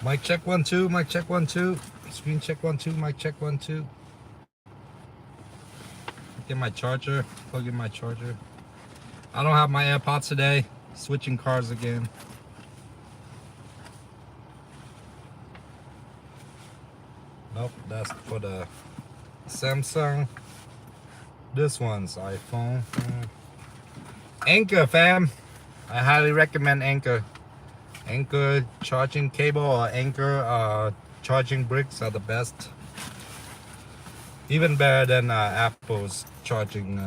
Mic check 1 2. Mic check 1 2. Screen check 1 2. Mic check 1 2. Get my charger. Plug in my charger. I don't have my AirPods today. Switching cars again. Nope, that's for the Samsung. This one's iPhone. Anchor, fam. I highly recommend Anchor. Anchor charging cable or Anchor charging bricks are the best. Even better than Apple's charging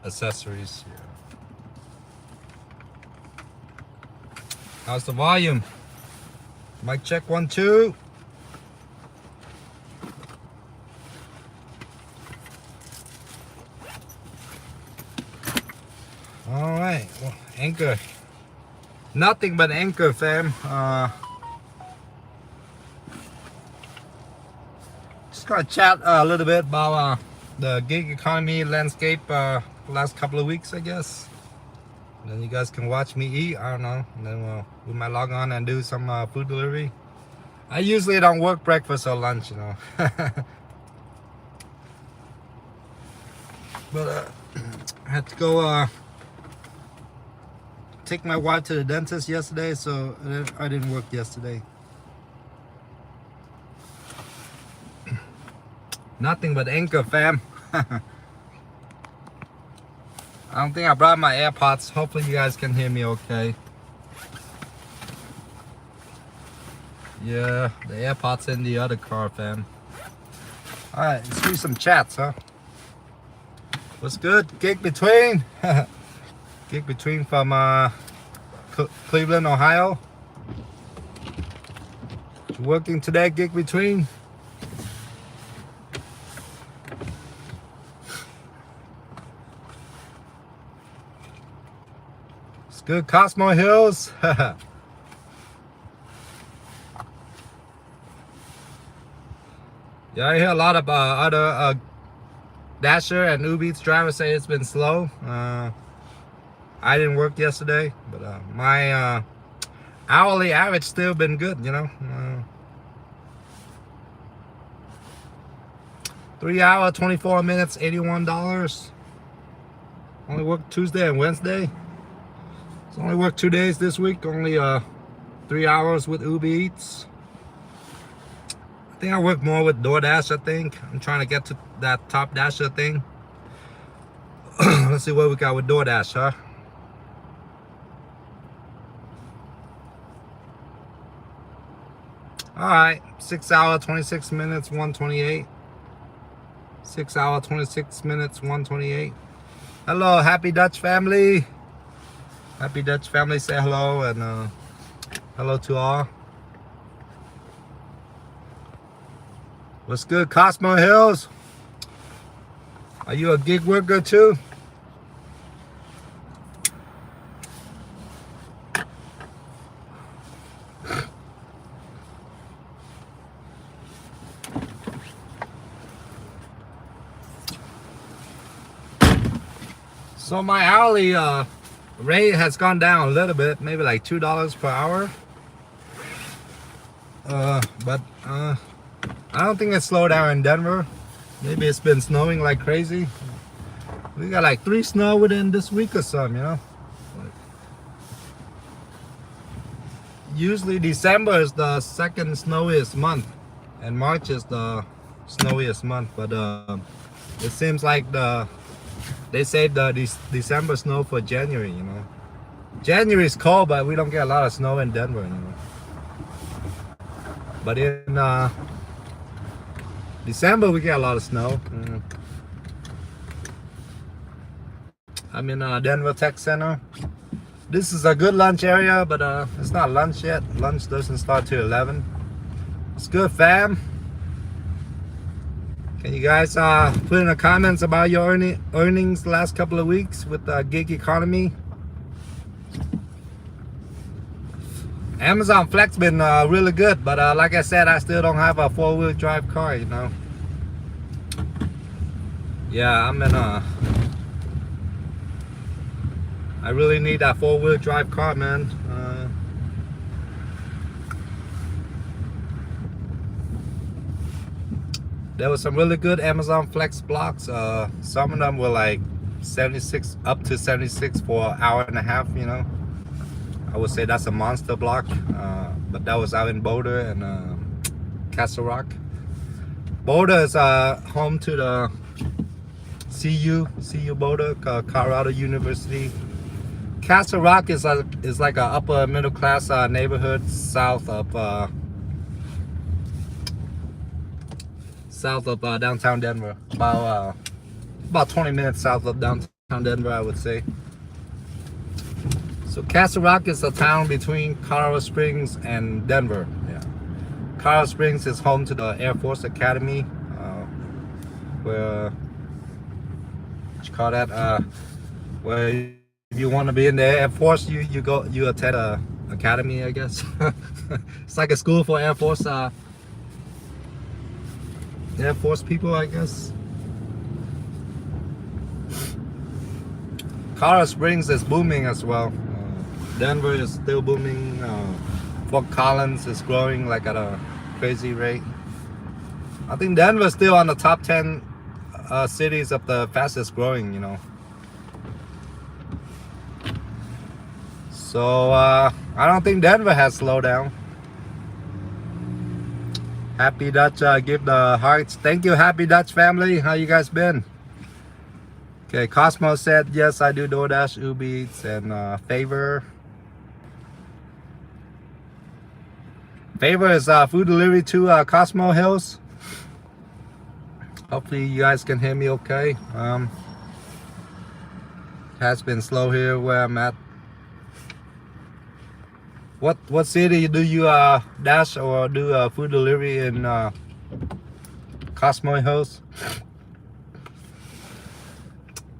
accessories. Yeah. How's the volume? Mic check 1 2. All right, well, Anchor. Nothing but Anchor, fam. Just gonna chat a little bit about the gig economy landscape last couple of weeks, I guess. And then you guys can watch me eat. I don't know. And then we might log on and do some food delivery. I usually don't work breakfast or lunch, you know. But I had to go take my wife to the dentist yesterday, so I didn't work yesterday. Nothing but Anchor, fam. I don't think I brought my AirPods. Hopefully you guys can hear me okay. Yeah, the AirPods in the other car, fam. Alright, let's do some chats, huh? What's good? Gig Between. Gig Between from Cleveland, Ohio. You working today, Gig Between? It's good, Cosmo Hills. Yeah, I hear a lot of other Dasher and Uber Eats drivers say it's been slow. I didn't work yesterday, but my hourly average still been good, you know. 3 hours, 24 minutes, $81. Only worked Tuesday and Wednesday. So only worked 2 days this week. Only 3 hours with Uber Eats. I think I work more with DoorDash, I think. I'm trying to get to that top Dasher thing. Let's see what we got with DoorDash, huh? Alright, 6 hours, 26 minutes, 128. 6 hours, 26 minutes, 128. Hello, Happy Dutch family. Happy Dutch family, say hello, and hello to all. What's good, Cosmo Hills? Are you a gig worker too? So my hourly rate has gone down a little bit, maybe like $2 per hour. But I don't think it's slowed down in Denver. Maybe it's been snowing like crazy. We got like 3 snow within this week or something, you know. Usually December is the second snowiest month, and March is the snowiest month. But it seems like they saved the December snow for January, you know. January is cold, but we don't get a lot of snow in Denver, you know. But in December, we get a lot of snow. I'm in Denver Tech Center. This is a good lunch area, but it's not lunch yet. Lunch doesn't start till 11. It's good, fam. Can you guys put in the comments about your earnings the last couple of weeks with the gig economy? Amazon Flex been really good, but like I said, I still don't have a 4-wheel drive car, you know. Yeah, I'm in I really need that 4-wheel drive car, man. there was some really good Amazon Flex blocks. Some of them were like 76 up to 76 for an hour and a half. You know, I would say that's a monster block. But that was out in Boulder and Castle Rock. Boulder is home to the CU Boulder, Colorado University. Castle Rock is like a upper middle class neighborhood south of downtown Denver. About 20 minutes south of downtown Denver, I would say. So Castle Rock is a town between Colorado Springs and Denver. Yeah. Colorado Springs is home to the Air Force Academy, where what you call that? Where if you want to be in the Air Force, you attend a academy, I guess. It's like a school for Air Force people, I guess. Colorado Springs is booming as well. Denver is still booming. Fort Collins is growing like at a crazy rate. I think Denver is still on the top 10 cities of the fastest growing, you know. So I don't think Denver has slowed down. Happy Dutch, give the hearts. Thank you, Happy Dutch family. How you guys been? Okay, Cosmo said yes, I do DoorDash, Uber Eats, and Favor. Favor is food delivery to Cosmo Hills. Hopefully you guys can hear me okay. Has been slow here where I'm at. What city do you dash or do food delivery in Cosmo Hills?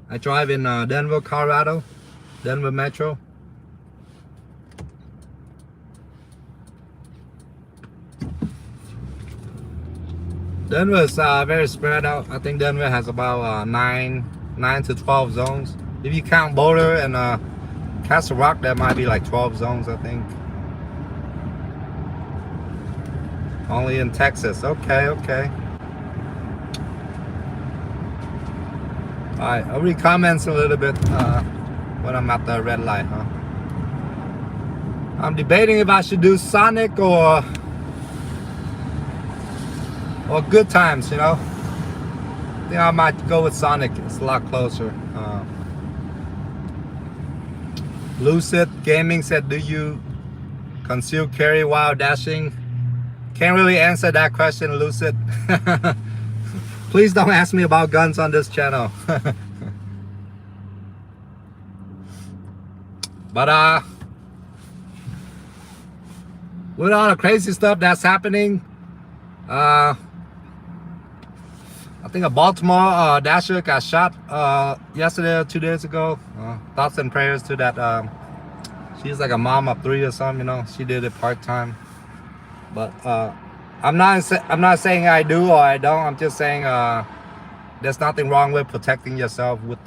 I drive in Denver, Colorado, Denver Metro. Denver is very spread out. I think Denver has about 9 to 12 zones. If you count Boulder and Castle Rock, that might be like 12 zones, I think. Only in Texas. Okay. Alright, I'll read comments a little bit when I'm at the red light, huh? I'm debating if I should do Sonic or Good Times, you know. I think I might go with Sonic. It's a lot closer. Lucid Gaming said, do you conceal carry while dashing? Can't really answer that question, Lucid. Please don't ask me about guns on this channel. But with all the crazy stuff that's happening, I think a Baltimore dasher got shot yesterday or 2 days ago. Thoughts and prayers to that. She's like a mom of 3 or something, you know. She did it part-time. But I'm not saying I do or I don't. I'm just saying there's nothing wrong with protecting yourself with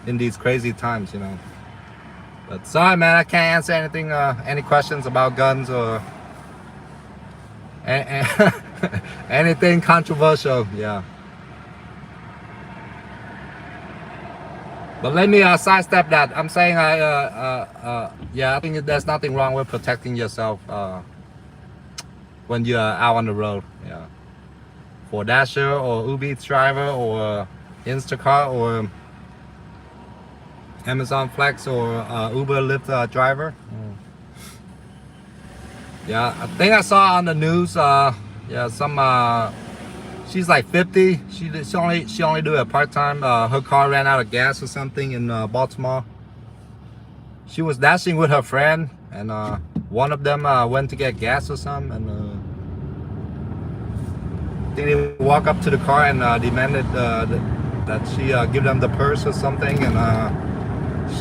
in these crazy times, you know. But sorry, man, I can't answer anything. Any questions about guns or anything controversial? Yeah. But let me sidestep that. I'm saying yeah, I think there's nothing wrong with protecting yourself when you're out on the road. Yeah. For Dasher or Uber Eats driver or Instacart or Amazon Flex or Uber Lyft driver. Yeah, I think I saw on the news. Yeah, some she's like 50. She only do it part time. Her car ran out of gas or something in Baltimore. She was dashing with her friend, and one of them went to get gas or something, and I think they walk up to the car and demanded that she give them the purse or something, and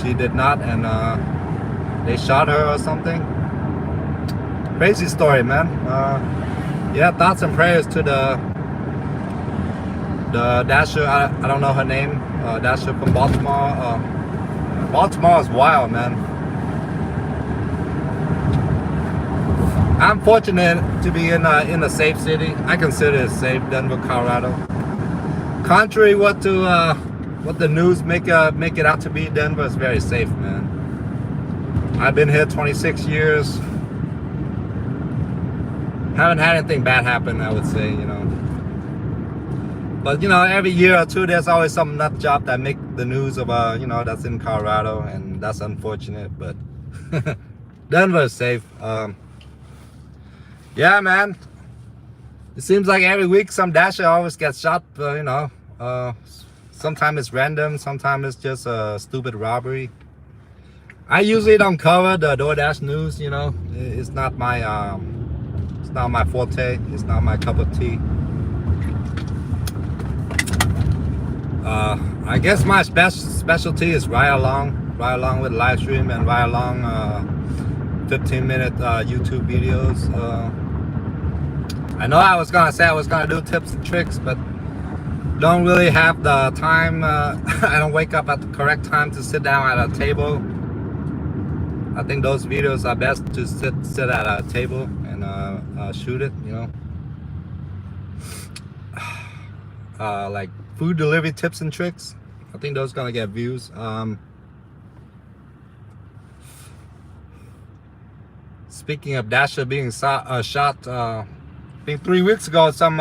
she did not, and they shot her or something. Crazy story, man. Yeah, thoughts and prayers to the dasher. I don't know her name. Dasher from Baltimore. Baltimore is wild, man. I'm fortunate to be in a safe city. I consider it safe, Denver, Colorado. Contrary what the news make it out to be, Denver is very safe, man. I've been here 26 years. Haven't had anything bad happen, I would say, you know. But you know, every year or two, there's always some nut job that make the news of you know, that's in Colorado, and that's unfortunate. But Denver is safe. Yeah, man. It seems like every week some dasher always gets shot. You know, sometimes it's random, sometimes it's just a stupid robbery. I usually don't cover the DoorDash news. You know, it's not my forte. It's not my cup of tea. I guess my specialty is ride along with live stream and ride along 15-minute YouTube videos. I know I was gonna say I was gonna do tips and tricks, but don't really have the time. I don't wake up at the correct time to sit down at a table. I think those videos are best to sit at a table and shoot it, you know. Like food delivery tips and tricks. I think those gonna get views. Speaking of Dasher being shot, I think 3 weeks ago, some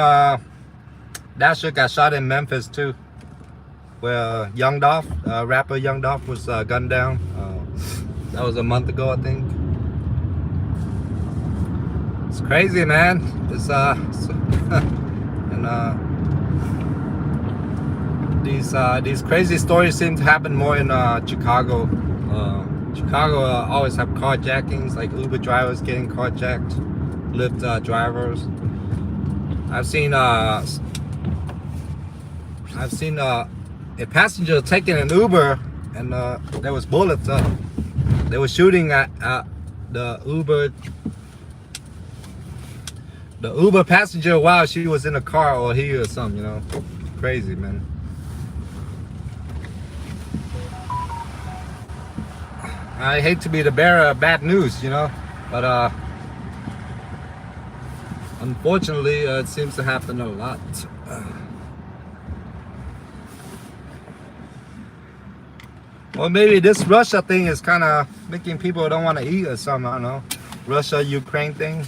Dasher got shot in Memphis too, where Young Dolph, rapper Young Dolph, was gunned down. That was a month ago, I think. It's crazy, man. It's and these crazy stories seem to happen more in Chicago. Chicago always have carjackings, like Uber drivers getting carjacked, Lyft drivers. I've seen a passenger taking an Uber, and there was bullets. They were shooting at the Uber passenger while she was in the car, or he or something. You know, crazy, man. I hate to be the bearer of bad news, you know, but unfortunately, it seems to happen a lot. Well, maybe this Russia thing is kind of making people don't want to eat or something. I don't know, Russia-Ukraine thing,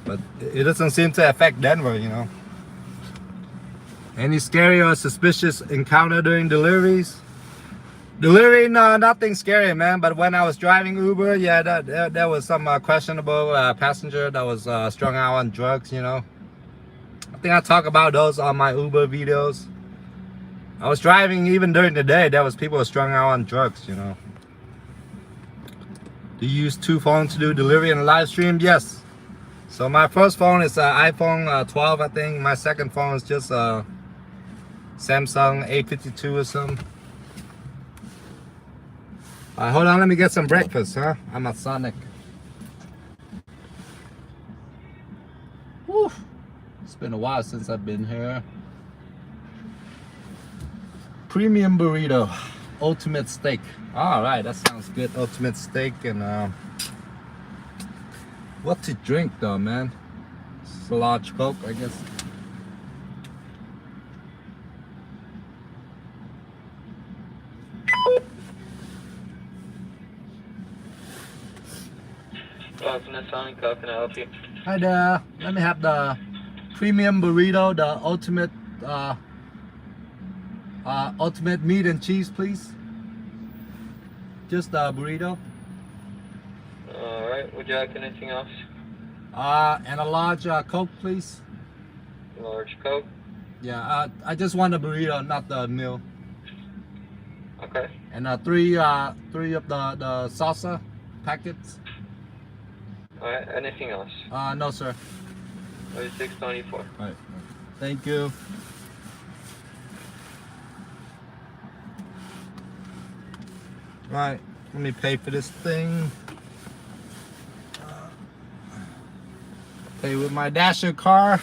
but it doesn't seem to affect Denver, you know. Any scary or suspicious encounter during deliveries? Delivery, no, nothing scary, man. But when I was driving Uber, yeah, there was some questionable passenger that was strung out on drugs, you know. I think I talk about those on my Uber videos. I was driving even during the day. There was people strung out on drugs, you know. Do you use two phones to do delivery and live stream? Yes. So my first phone is iPhone 12, I think. My second phone is just Samsung A52 or something. Hold on, let me get some breakfast, huh? I'm at Sonic. Whew. It's been a while since I've been here. Premium burrito, ultimate steak. All right, that sounds good. Ultimate steak and what to drink though, man? It's a large Coke, I guess. Sonic, how can I help you? Hi there. Let me have the premium burrito, the ultimate ultimate meat and cheese, please. Just a burrito. Alright, would you like anything else? And a large Coke, please. Large Coke? Yeah, I just want a burrito, not the meal. Okay. And three of the salsa packets. Alright, anything else? No, sir. 624. Alright. Thank you. Right, let me pay for this thing. Pay with my Dasher car.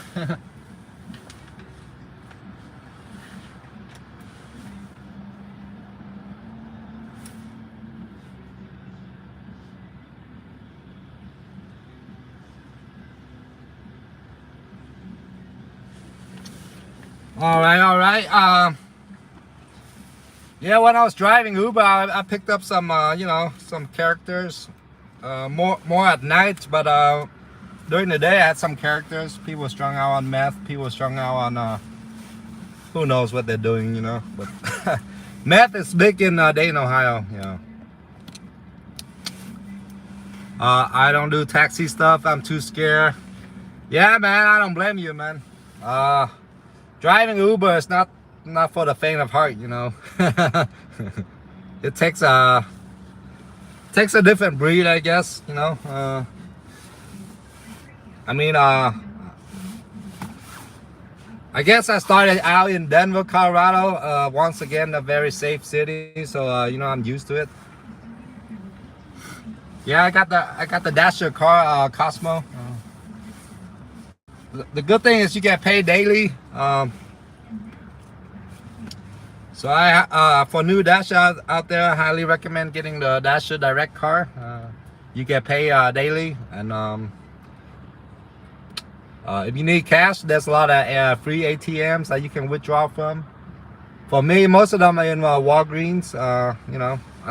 All right. Yeah, when I was driving Uber, I picked up some, some characters. More at night, but during the day I had some characters. People strung out on meth. People strung out on who knows what they're doing, But meth is big in Dayton, Ohio. I don't do taxi stuff. I'm too scared. Yeah, man, I don't blame you, man. Driving Uber is not for the faint of heart, It takes a different breed, I guess, I guess I started out in Denver, Colorado. Once again, a very safe city, so I'm used to it. Yeah, I got the Dasher car, Cosmo. The good thing is you get paid daily. So for new Dasher out there, I highly recommend getting the Dasher Direct car. You get paid daily, and if you need cash, there's a lot of free ATMs that you can withdraw from. For me, most of them are in Walgreens. I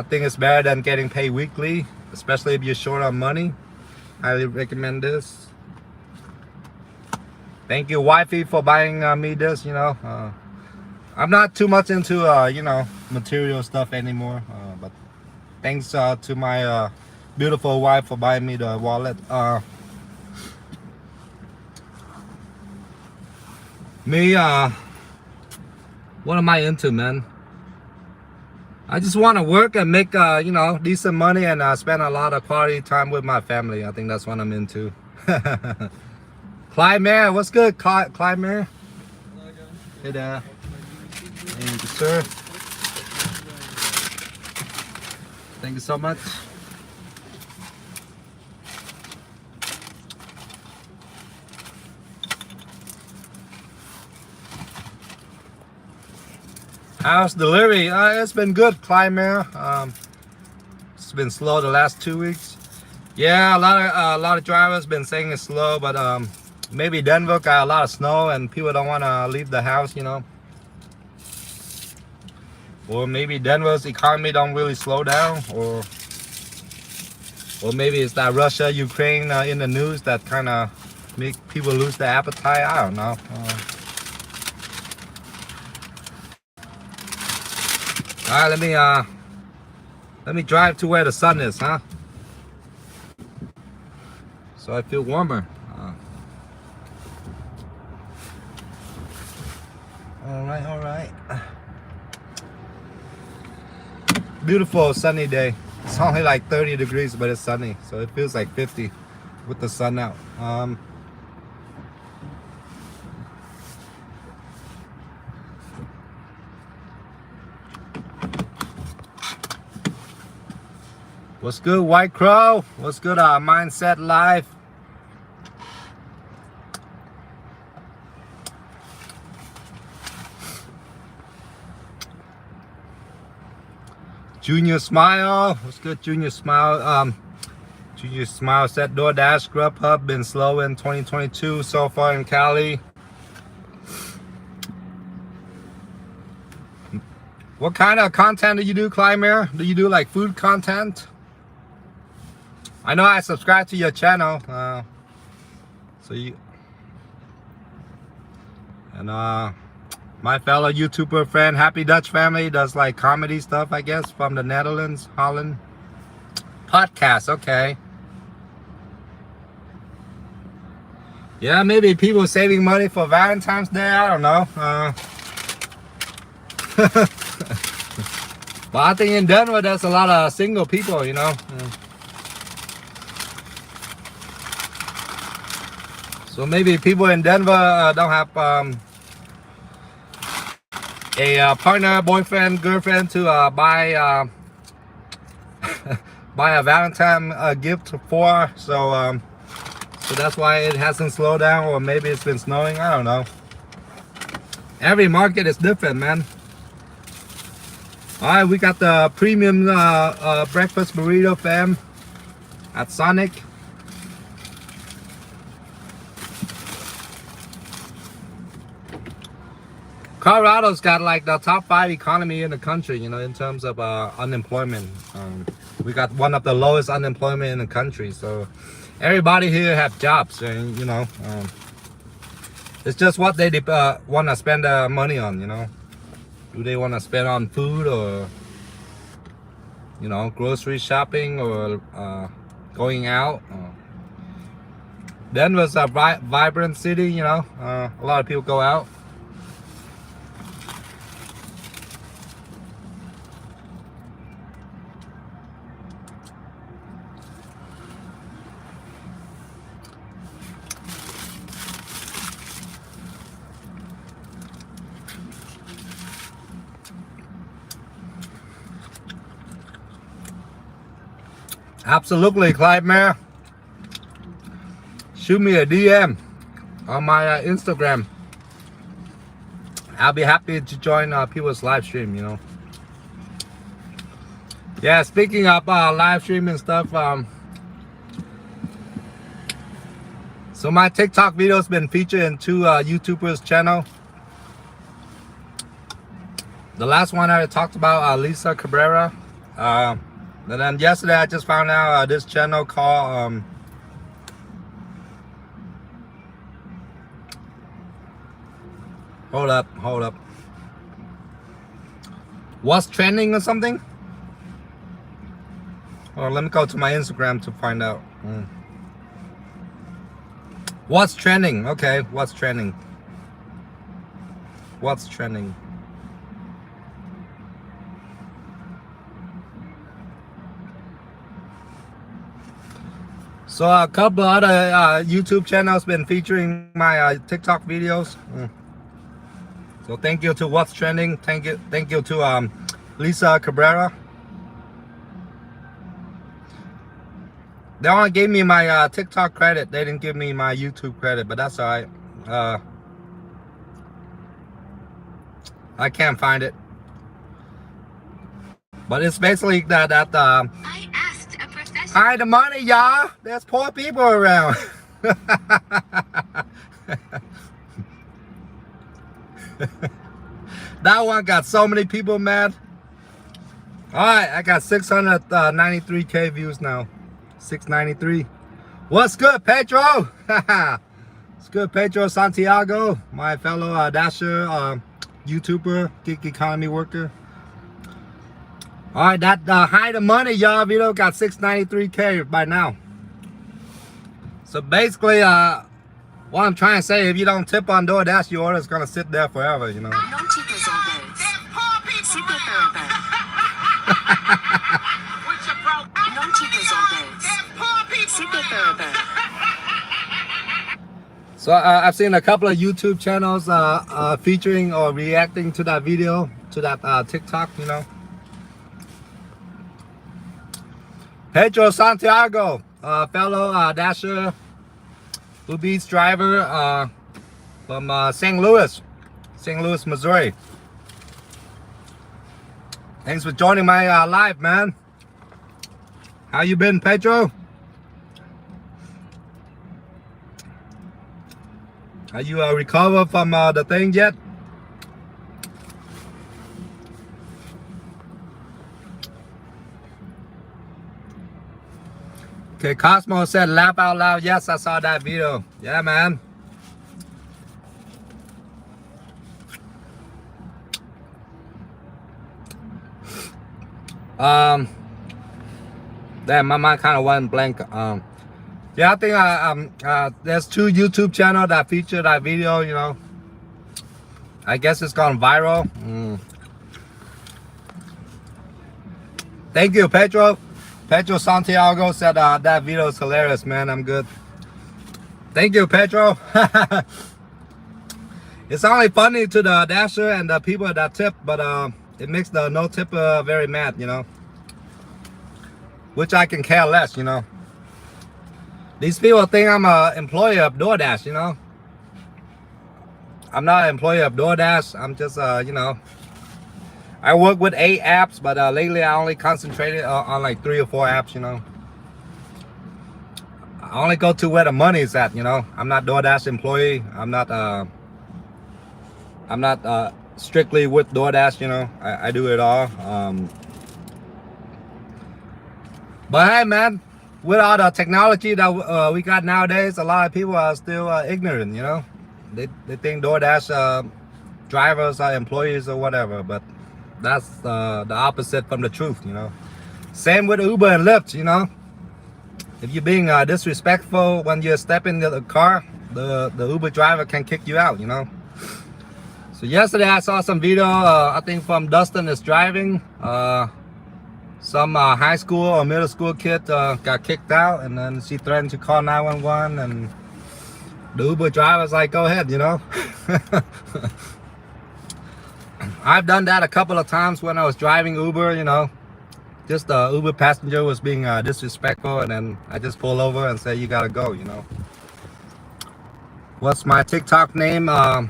think it's better than getting paid weekly, especially if you're short on money. Highly recommend this. Thank you, wifey, for buying me this. I'm not too much into material stuff anymore, but thanks to my beautiful wife for buying me the wallet. What am I into, man? I just want to work and make decent money and spend a lot of quality time with my family. I think that's what I'm into. Clyde Mayer, what's good, Clyde Mayer? Hey there. Thank you, sir. Thank you so much. House delivery, it's been good, Clyde Mayer. It's been slow the last 2 weeks. Yeah, a lot of drivers been saying it's slow, but maybe Denver got a lot of snow and people don't want to leave the house, Or maybe Denver's economy don't really slow down, or maybe it's that Russia, Ukraine in the news that kind of make people lose their appetite. I don't know. All right, let me drive to where the sun is, huh? So I feel warmer. All right. Beautiful sunny day. It's only like 30 degrees, but it's sunny, so it feels like 50 with the sun out. What's good, White Crow? What's good, Mindset Live? Junior Smile, what's good, Junior Smile? Junior Smile said DoorDash, Grubhub been slow in 2022 so far in Cali. What kind of content do you do, Clymer? Do you do like food content? I know I subscribe to your channel, so you and my fellow YouTuber friend Happy Dutch Family does like comedy stuff, I guess, from the Netherlands, Holland. Podcast, okay. Yeah, maybe people saving money for Valentine's Day. I don't know. But I think in Denver there's a lot of single people, So maybe people in Denver don't have a partner, boyfriend, girlfriend to buy buy a Valentine gift for. So that's why it hasn't slowed down, or maybe it's been snowing. I don't know. Every market is different, man. All right, we got the premium breakfast burrito, fam, at Sonic. Colorado's got like the top 5 economy in the country, you know, in terms of unemployment. We got one of the lowest unemployment in the country, so everybody here have jobs, and you know, it's just what they want to spend their money on, you know. Do they want to spend on food, or you know, grocery shopping, or going out? Denver's a vibrant city, you know. A lot of people go out. Absolutely, Clyde Mayer. Shoot me a DM on my Instagram. I'll be happy to join people's live stream, you know. Yeah, speaking of live stream and stuff, so my TikTok video's been featured in 2 YouTubers' channel. The last one I talked about, Lisa Cabrera. And then yesterday I just found out this channel called hold up. What's trending or something? Oh, let me go to my Instagram to find out. What's trending? Okay, what's trending? What's trending? So a couple other YouTube channels been featuring my TikTok videos. So thank you to What's Trending. Thank you to Lisa Cabrera. They only gave me my TikTok credit. They didn't give me my YouTube credit, but that's alright. I can't find it. But it's basically that I asked a professional. hide the money, y'all. There's poor people around. That one got so many people mad. Alright, I got 693k views now. 693. What's good, Pedro? It's good, Pedro Santiago, my fellow dasher, YouTuber, gig economy worker. Alright, that hide the money, y'all video got 693k by now. So basically, what I'm trying to say, if you don't tip on DoorDash, your order's gonna sit there forever, you know. No tippers all days. Super forever. No tippers all days. Super forever. So I've seen a couple of YouTube channels featuring or reacting to that video, to that TikTok, you know. Pedro Santiago, fellow dasher, Uber Eats driver from St. Louis, Missouri. Thanks for joining my live, man. How you been, Pedro? Are you recovered from the thing yet? Okay, Cosmo said laugh out loud. Yes, I saw that video. Yeah, man. Damn, my mind kind of went blank. Yeah, I think there's 2 YouTube channels that feature that video, you know. I guess it's gone viral. Thank you, Pedro. Pedro Santiago said that video is hilarious, man. I'm good. Thank you, Pedro. It's only funny to the dasher and the people that tip, but it makes the no tipper very mad, you know. Which I can care less, you know. These people think I'm an employee of DoorDash, you know. I'm not an employee of DoorDash. I'm just, you know, I work with 8 apps, but lately I only concentrated on like 3 or 4 apps, you know. I only go to where the money is at, you know. I'm not DoorDash employee. I'm not strictly with DoorDash, you know. I do it all. But hey, man, with all the technology that we got nowadays, a lot of people are still ignorant, you know. They think DoorDash drivers are employees or whatever, but that's the opposite from the truth, you know. Same with Uber and Lyft, you know. If you're being disrespectful when you step into the car, the Uber driver can kick you out, you know. So yesterday I saw some video, I think from Dustin is driving. Some high school or middle school kid got kicked out, and then she threatened to call 911, and the Uber driver's like, go ahead, you know. I've done that a couple of times when I was driving Uber, you know. Just the Uber passenger was being disrespectful, and then I just pull over and say, you gotta go, you know. What's my TikTok name? I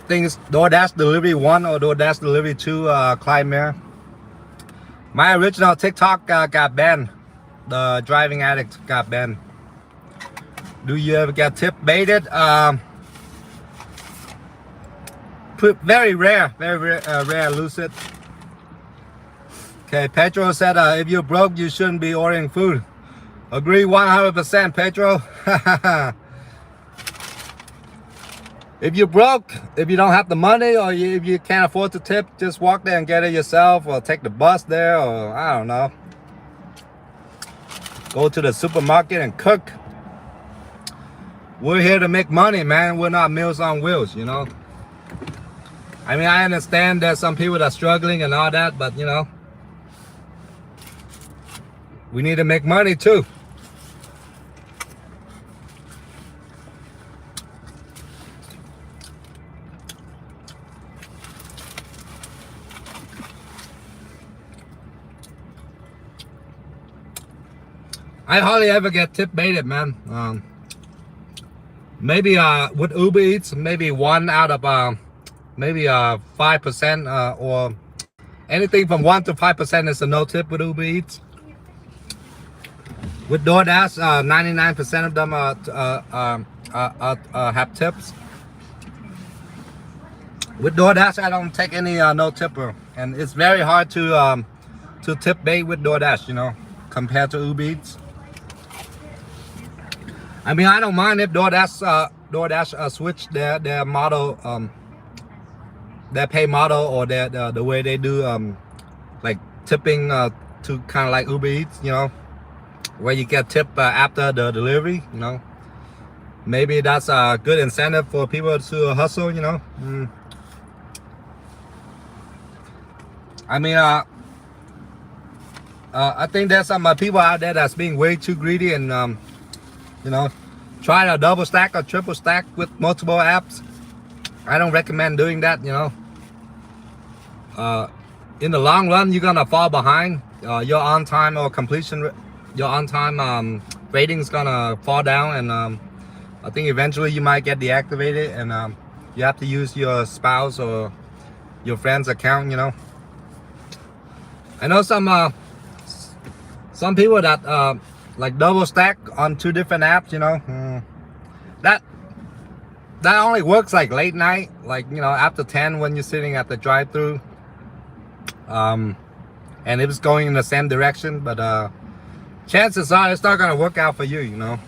think it's DoorDash Delivery 1 or DoorDash Delivery 2, Clymere. My original TikTok got banned. The driving addict got banned. Do you ever get tip baited? Very rare, rare, Lucid. Okay, Pedro said if you're broke, you shouldn't be ordering food. Agree 100%, Pedro. If you're broke, if you don't have the money, or if you can't afford to tip, just walk there and get it yourself, or take the bus there, or I don't know. Go to the supermarket and cook. We're here to make money, man. We're not Meals on Wheels, you know. I mean, I understand there's some people that are struggling and all that, but you know, we need to make money too. I hardly ever get tip baited, man. Maybe with Uber Eats, maybe 1 out of maybe 5%, or anything from 1 to 5% is a no tip with Uber Eats. With DoorDash, 99% of them have tips. With DoorDash, I don't take any no tipper, and it's very hard to tip bait with DoorDash, you know, compared to Uber Eats. I mean, I don't mind if DoorDash switch their model, their pay model, or the way they do like tipping to kind of like Uber Eats, you know, where you get tip after the delivery, you know. Maybe that's a good incentive for people to hustle, you know. I mean, I think there's some people out there that's being way too greedy, and you know, try to double stack or triple stack with multiple apps. I don't recommend doing that, you know. In the long run, you're gonna fall behind. Your on time or completion, your on time rating's gonna fall down, and I think eventually you might get deactivated, and you have to use your spouse or your friend's account, you know. I know some people that like double stack on 2 different apps, you know. That only works like late night, like, you know, after 10 when you're sitting at the drive-thru, and it was going in the same direction, but chances are it's not gonna work out for you, you know.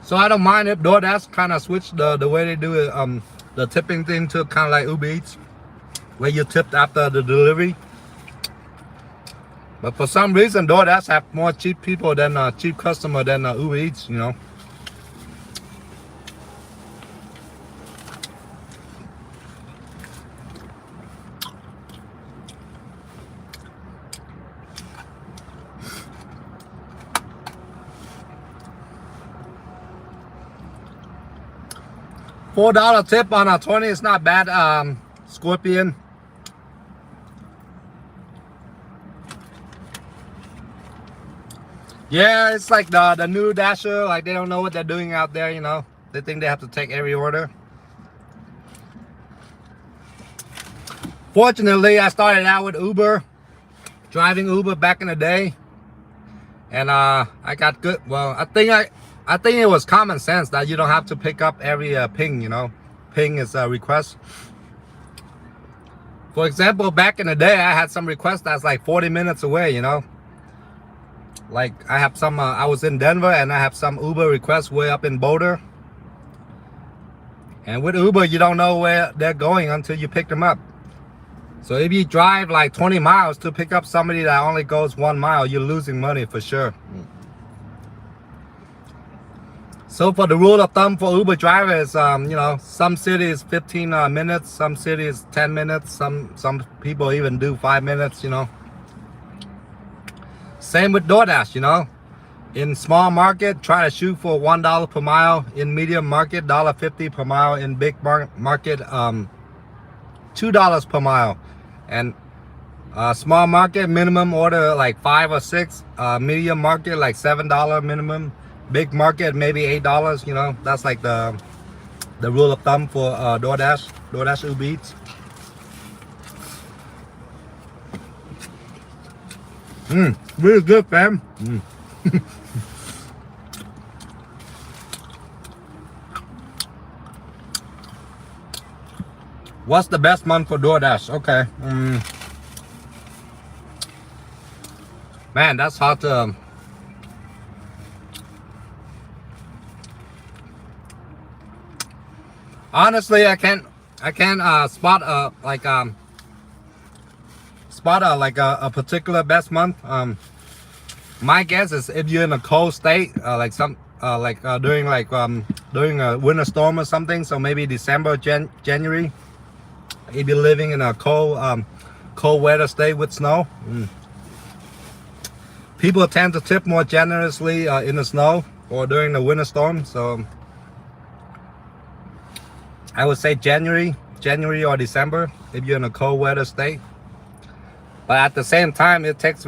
So I don't mind if DoorDash kind of switched the way they do it, the tipping thing, to kind of like Uber Eats, where you tipped after the delivery. But for some reason, DoorDash have more cheap people than cheap customer than Uber Eats, you know. $4 tip on a 20 is not bad, Scorpion. Yeah, it's like the new Dasher, like they don't know what they're doing out there, you know. They think they have to take every order. Fortunately, I started out with Uber, driving Uber back in the day, and I got good. Well, I think I think it was common sense that you don't have to pick up every ping, you know. Ping is a request. For example, back in the day, I had some requests that's like 40 minutes away, you know. Like I have some, I was in Denver and I have some Uber requests way up in Boulder. And with Uber, you don't know where they're going until you pick them up. So if you drive like 20 miles to pick up somebody that only goes 1 mile, you're losing money for sure. So for the rule of thumb for Uber drivers, you know, some cities 15 minutes, some cities 10 minutes, some people even do 5 minutes, you know. Same with DoorDash, you know. In small market, try to shoot for $1 per mile. In medium market, $1.50 per mile. In big market, $2 per mile. And small market, minimum order like 5 or 6. Medium market, like $7 minimum. Big market, maybe $8. You know, that's like the rule of thumb for DoorDash Uber Eats. Really good, fam. What's the best month for DoorDash? Okay. Man, that's hard to. Honestly, I can't spot a particular best month. My guess is if you're in a cold state, during a winter storm or something. So maybe December, January. If you're living in a cold weather state with snow, people tend to tip more generously in the snow or during the winter storm. So I would say January or December if you're in a cold weather state. But at the same time, it takes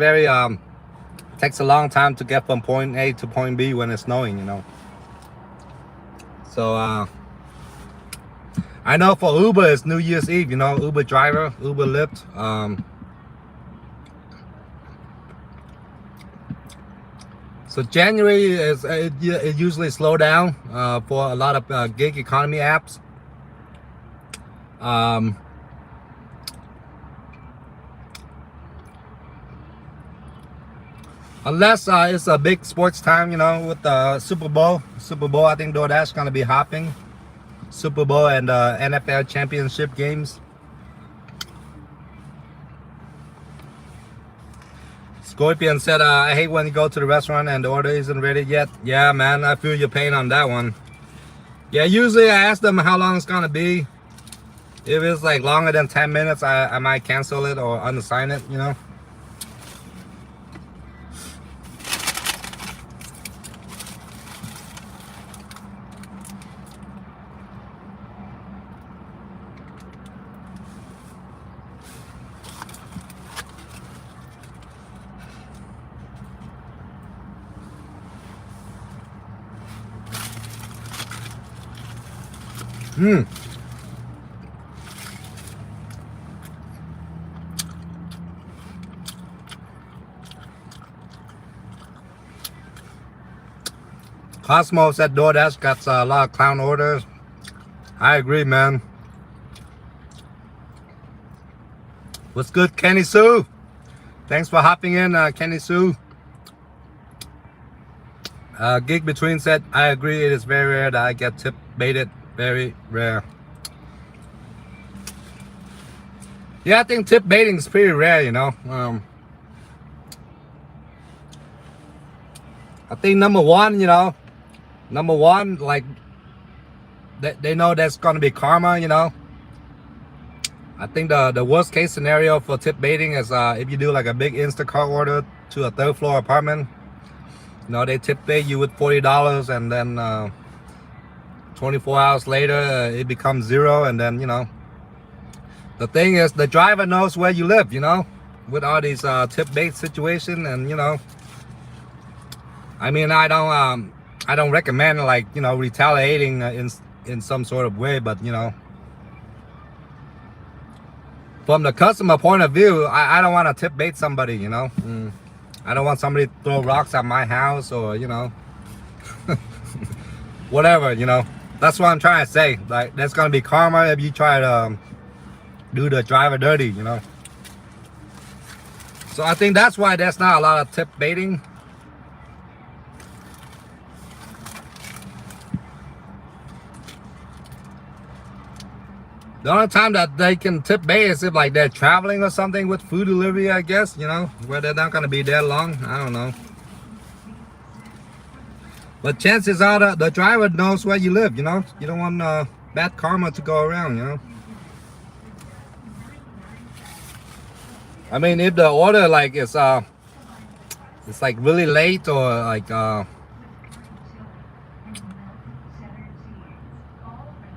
takes a long time to get from point A to point B when it's snowing, you know. So I know for Uber it's New Year's Eve, you know, Uber driver, Uber Lyft. So January is it usually slow down for a lot of gig economy apps. Unless it's a big sports time, you know, with the Super Bowl. I think DoorDash gonna be hopping. Super Bowl and NFL championship games. Scorpion said, I hate when you go to the restaurant and the order isn't ready yet. Yeah, man, I feel your pain on that one. Yeah, usually I ask them how long it's gonna be. If it's like longer than 10 minutes, I might cancel it or unassign it, you know. Cosmo said DoorDash got a lot of clown orders. I agree, man. What's good, Kenny Sue? Thanks for hopping in, Kenny Sue. Gig Between said, I agree, it is very rare that I get tip baited. Very rare. Yeah, I think tip baiting is pretty rare, you know. I think number one, like they know there's gonna be karma, you know. I think the worst case scenario for tip baiting is if you do like a big Instacart order to a 3rd floor apartment. You know, they tip bait you with $40 and then 24 hours later it becomes $0, and then, you know, the thing is the driver knows where you live, you know, with all these tip bait situation. And, you know, I mean, I don't recommend, like, you know, retaliating in some sort of way, but, you know, from the customer point of view, I don't want to tip bait somebody, you know. I don't want somebody to throw rocks at my house or, you know. whatever, you know. That's what I'm trying to say. Like, there's gonna be karma if you try to do the driver dirty, you know. So I think that's why there's not a lot of tip baiting. The only time that they can tip bait is if like they're traveling or something with food delivery, I guess, you know, where they're not gonna be there long. I don't know. But chances are the driver knows where you live, you know. You don't want bad karma to go around, you know. I mean, if the order like is it's like really late or like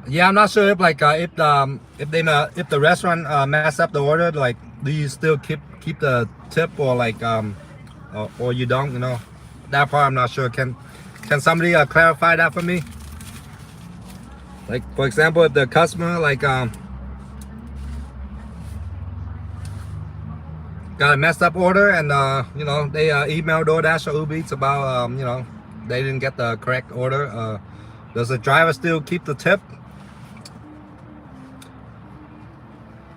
yeah, I'm not sure if like if the restaurant mess up the order, like do you still keep the tip or like or you don't, you know. That part I'm not sure. Can somebody clarify that for me? Like, for example, if the customer like got a messed up order and you know, they emailed DoorDash or Uber Eats about you know, they didn't get the correct order, does the driver still keep the tip?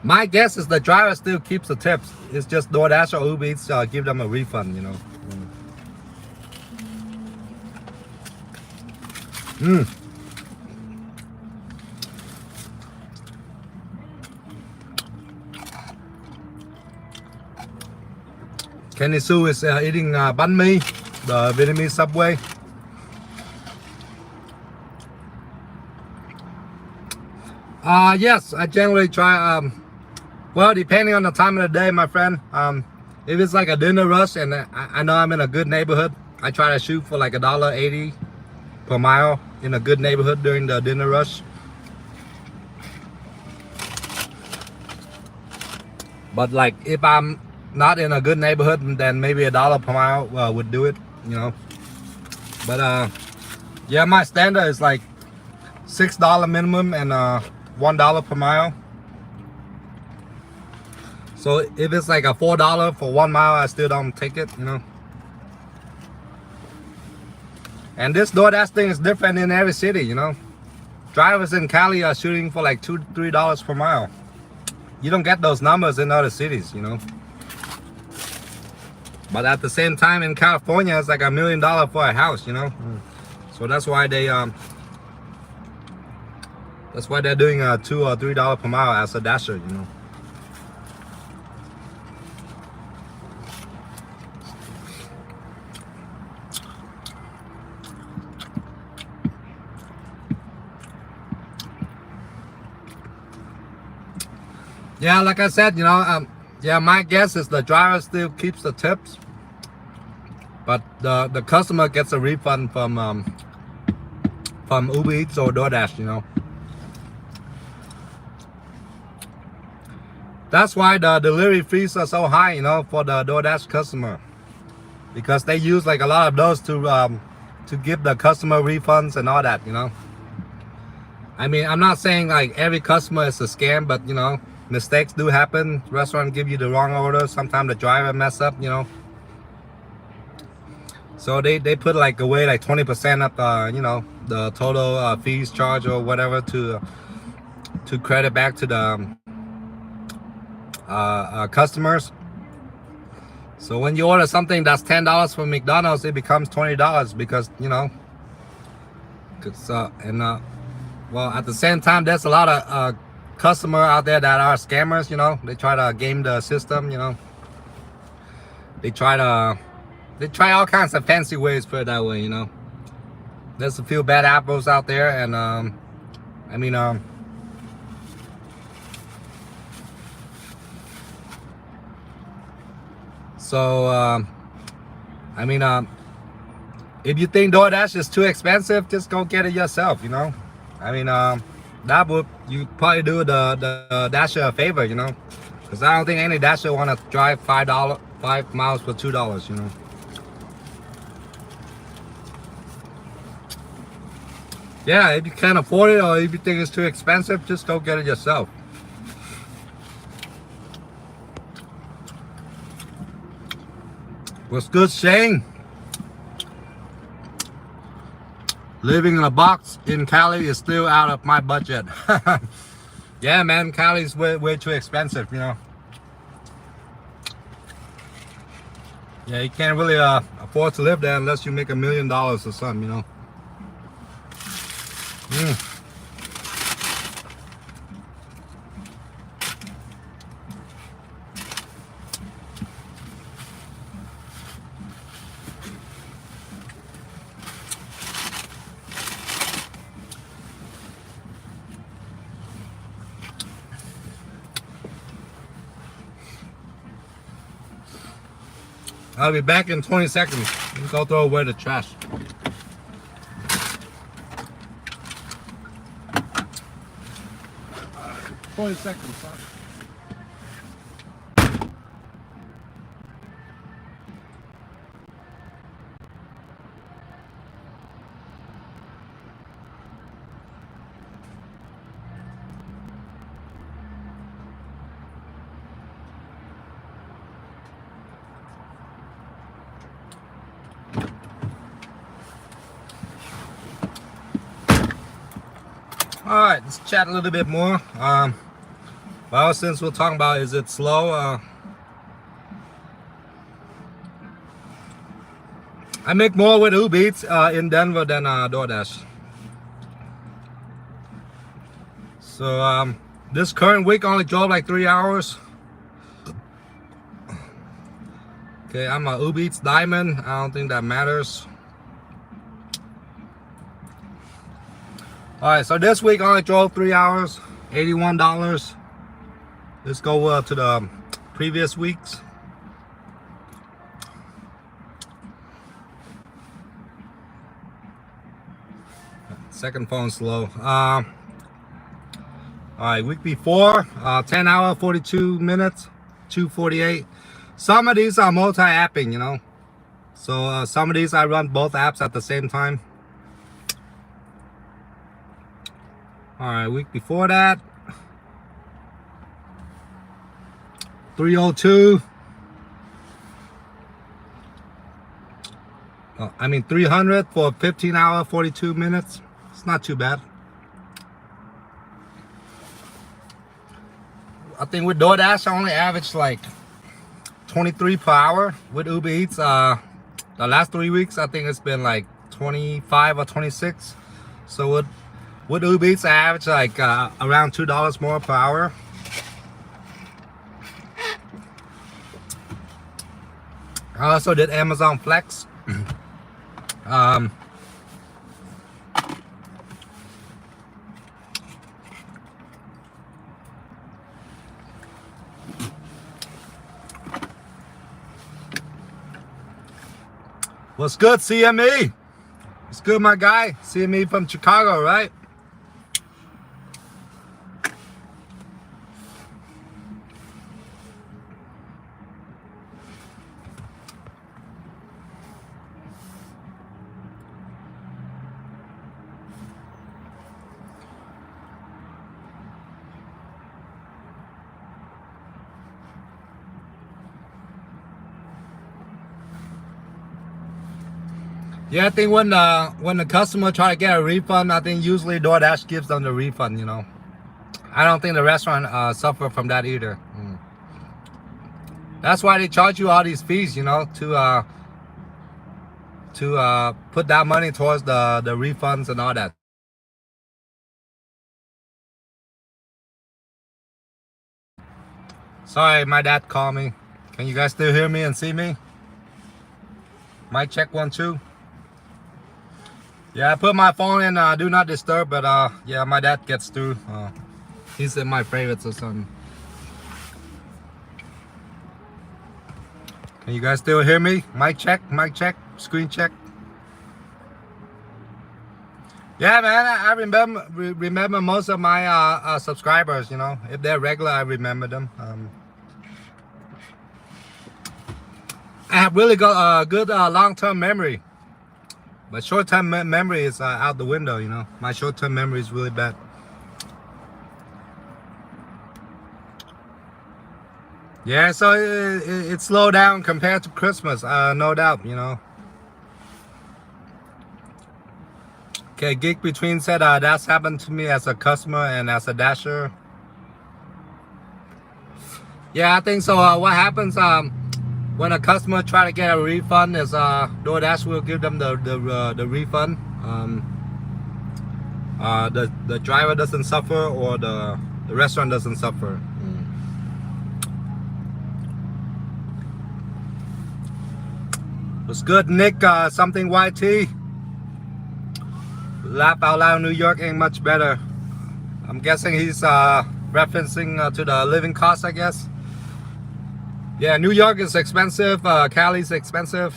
My guess is the driver still keeps the tips. It's just DoorDash or Uber Eats give them a refund, you know. Kenny Sue is eating banh mi, the Vietnamese Subway. Yes, I generally try. Well, depending on the time of the day, my friend. If it's like a dinner rush and I know I'm in a good neighborhood, I try to shoot for like $1.80 per mile in a good neighborhood during the dinner rush. But like if I'm not in a good neighborhood, then maybe $1 per mile would do it, you know. But yeah, my standard is like $6 minimum and $1 per mile. So if it's like a $4 for 1 mile, I still don't take it, you know. And this DoorDash thing is different in every city, you know. Drivers in Cali are shooting for like $2-3 per mile. You don't get those numbers in other cities, you know. But at the same time in California, it's like $1 million for a house, you know. So that's why they're doing $2 or $3 per mile as a dasher, you know. Yeah, like I said, you know, yeah, my guess is the driver still keeps the tips, but the customer gets a refund from Uber Eats or DoorDash, you know. That's why the delivery fees are so high, you know, for the DoorDash customer, because they use like a lot of those to give the customer refunds and all that, you know. I mean, I'm not saying like every customer is a scam, but you know, mistakes do happen. Restaurant give you the wrong order. Sometimes the driver mess up, you know. So they put like away like 20% of you know, the total fees charge or whatever to credit back to the customers. So when you order something that's $10 from McDonald's, it becomes $20 because, you know, well, at the same time, there's a lot of customer out there that are scammers, you know. They try to game the system, you know. They try all kinds of fancy ways, put it that way, you know. There's a few bad apples out there, and I mean so I mean if you think DoorDash is too expensive, just go get it yourself, you know. I mean that would, you probably do the dasher a favor, you know, because I don't think any dasher want to drive 5 miles for $2, you know. Yeah, if you can't afford it or if you think it's too expensive, just go get it yourself. What's good, Shane? Living in a box in Cali is still out of my budget. Yeah, man, Cali's way too expensive, you know. Yeah, you can't really afford to live there unless you make $1 million or something, you know. I'll be back in 20 seconds. Let's go throw away the trash. $20 seconds. All right, let's chat a little bit more. Well, since we're talking about is it slow? I make more with Uber Eats in Denver than DoorDash. So this current week I only drove like 3 hours. Okay, I'm a Uber Eats Diamond. I don't think that matters. All right, so this week I only drove 3 hours, $81. Let's go to the previous weeks. Second phone slow. All right, week before, 10 hour, 42 minutes, 248. Some of these are multi-apping, you know. So some of these I run both apps at the same time. All right, week before that, 302. I mean 300 for 15 hour, 42 minutes. It's not too bad. I think with DoorDash I only average like 23 per hour. With Uber Eats, the last 3 weeks I think it's been like 25 or 26. So with Uber Eats I average like around $2 more per hour. I also did Amazon Flex. What's good, CME? What's good, my guy? CME from Chicago, right? Yeah, I think when the customer try to get a refund, I think usually DoorDash gives them the refund, you know. I don't think the restaurant suffer from that either. That's why they charge you all these fees, you know, to put that money towards the refunds and all that. Sorry, my dad called me. Can you guys still hear me and see me? Mic check 1 2. Yeah, I put my phone in do not disturb, but yeah, my dad gets through. He's in my favorites or something. Can you guys still hear me? Mic check, screen check. Yeah, man, I remember most of my subscribers, you know. If they're regular, I remember them. I have really got a good long-term memory. But short-term memory is out the window, you know. My short-term memory is really bad. Yeah, so it slowed down compared to Christmas, no doubt, you know. Okay, Geek Between said that's happened to me as a customer and as a dasher. Yeah, I think so. What happens when a customer try to get a refund is DoorDash will give them the refund. The driver doesn't suffer or the restaurant doesn't suffer. What's good, Nick? Something YT. Laugh Out Loud New York ain't much better. I'm guessing he's referencing to the living costs, I guess. Yeah, New York is expensive. Cali's expensive.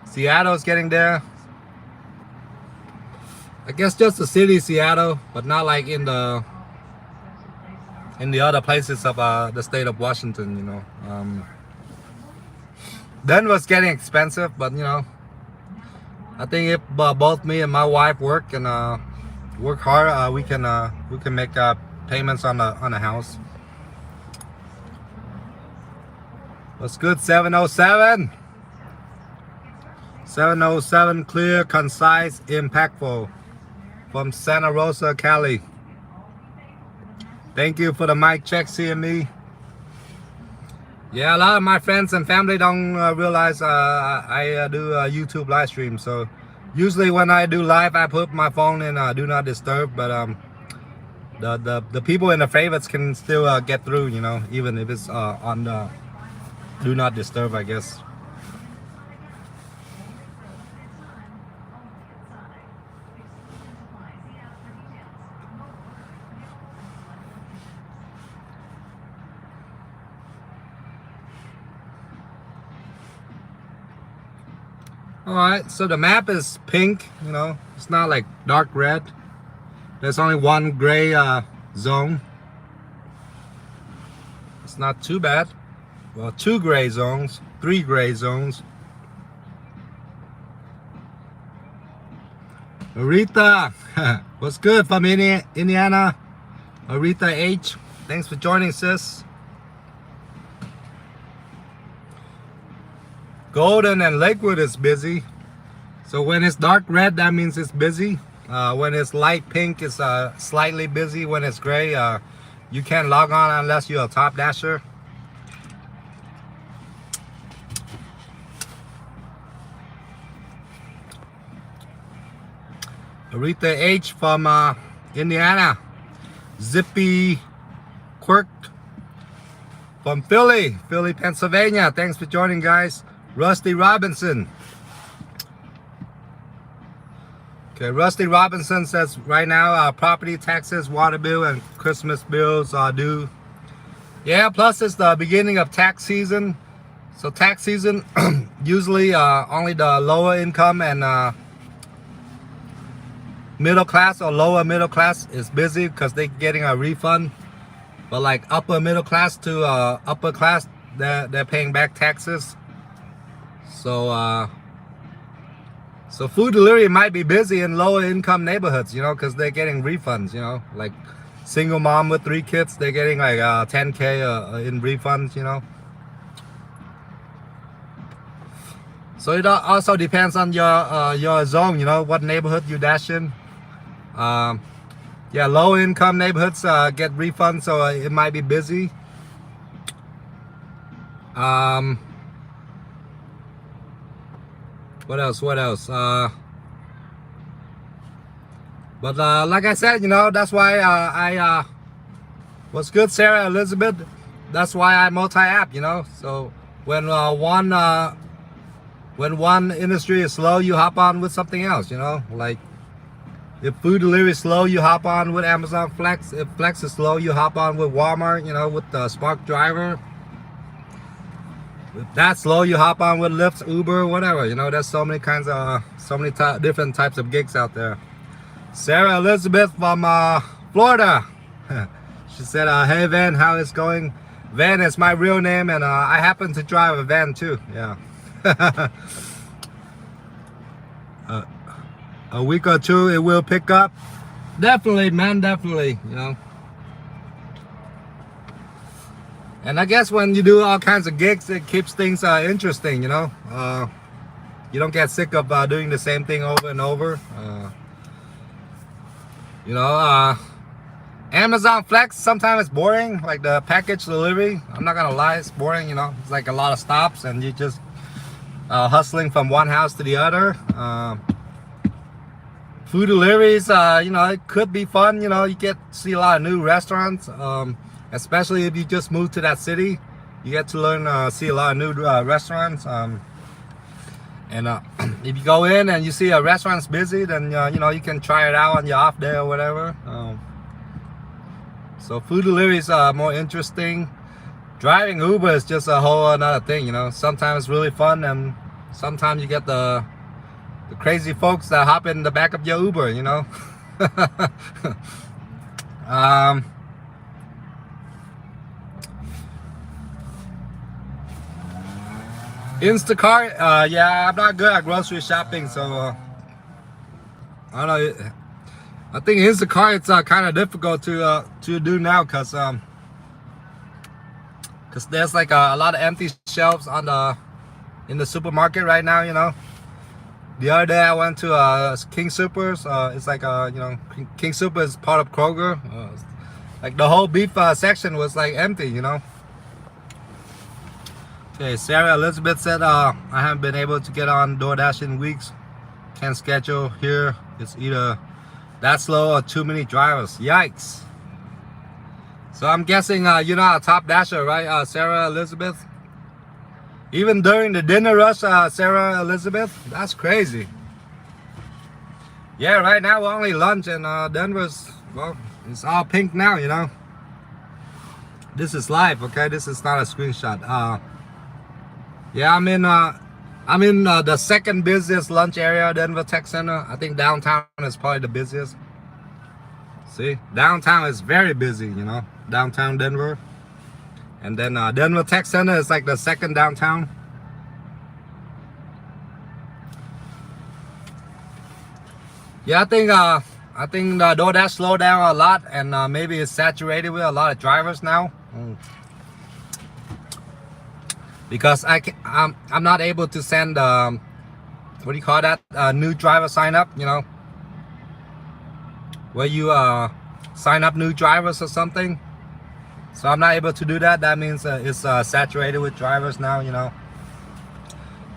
Seattle's getting there. I guess just the city, Seattle, but not like in the other places of the state of Washington, you know. Denver's getting expensive, but you know, I think if both me and my wife work and work hard, we can make payments on the house. What's good, 707? 707, clear, concise, impactful. From Santa Rosa, Cali. Thank you for the mic check, CME. Yeah, a lot of my friends and family don't realize I do YouTube live stream. So usually when I do live, I put my phone in do not disturb. But the people in the favorites can still get through, you know, even if it's on the do not disturb, I guess. Alright, so the map is pink, you know, it's not like dark red. There's only one gray zone. It's not too bad. Well, 2 gray zones, 3 gray zones. Aretha, what's good from Indiana? Aretha H, thanks for joining, sis. Golden and Lakewood is busy. So when it's dark red, that means it's busy. When it's light pink, it's slightly busy. When it's gray, you can't log on unless you're a top dasher. Aretha H from Indiana. Zippy Quirk from Philly, Pennsylvania. Thanks for joining, guys. Rusty Robinson. Okay, Rusty Robinson says right now property taxes, water bill, and Christmas bills are due. Yeah, plus it's the beginning of tax season. So tax season, usually only the lower income and middle class or lower middle class is busy because they're getting a refund. But like upper middle class to upper class, they're paying back taxes. So so food delivery might be busy in lower income neighborhoods, you know, because they're getting refunds, you know, like single mom with 3 kids, they're getting like 10K in refunds, you know. So it also depends on your zone, you know, what neighborhood you dash in. Yeah, low income neighborhoods get refunds, so it might be busy. What else? But like I said, you know, that's why what's good, Sarah Elizabeth? That's why I multi-app, you know. So when one industry is slow, you hop on with something else, you know. Like if food delivery is slow, you hop on with Amazon Flex. If Flex is slow, you hop on with Walmart, you know, with the Spark Driver. If that's slow, you hop on with Lyft, Uber, whatever. You know, there's so many kinds of, different types of gigs out there. Sarah Elizabeth from Florida. She said, hey Van, how is going? Van is my real name, and I happen to drive a van too. Yeah. A week or two, it will pick up. Definitely, man, definitely, you know. And I guess when you do all kinds of gigs, it keeps things interesting, you know. you don't get sick of doing the same thing over and over. Amazon Flex, sometimes it's boring, like the package delivery. I'm not gonna lie, it's boring, it's like a lot of stops and you just hustling from one house to the other. Food deliveries, it could be fun. You get to see a lot of new restaurants, especially if you just moved to that city. You get to learn, see a lot of new restaurants. And if you go in and you see a restaurant's busy, then you can try it out on your off day or whatever. So food delivery is more interesting. Driving Uber is just a whole another thing. Sometimes it's really fun, and sometimes you get the crazy folks that hop in the back of your Uber. Instacart, yeah, I'm not good at grocery shopping, so I don't know. I think Instacart it's kind of difficult to do now, cause there's like a lot of empty shelves in the supermarket right now. The other day I went to King Supers. It's like King Super is part of Kroger. Like the whole beef section was like empty. Okay, Sarah Elizabeth said I haven't been able to get on DoorDash in weeks. Can't schedule here. It's either that slow or too many drivers. Yikes. So I'm guessing you're not a top dasher, right, Sarah Elizabeth? Even during the dinner rush, Sarah Elizabeth? That's crazy. Yeah, right now we're only lunch, and Denver's, well, it's all pink now, This is live, okay? This is not a screenshot. Yeah, I'm in the second busiest lunch area, Denver Tech Center. I think downtown is probably the busiest. See, downtown is very busy, downtown Denver. And then Denver Tech Center is like the second downtown. Yeah, I think the DoorDash slowed down a lot, and maybe it's saturated with a lot of drivers now. Because I'm not able to send what do you call that, new driver sign up, where you sign up new drivers or something. So I'm not able to do that. That means it's saturated with drivers now.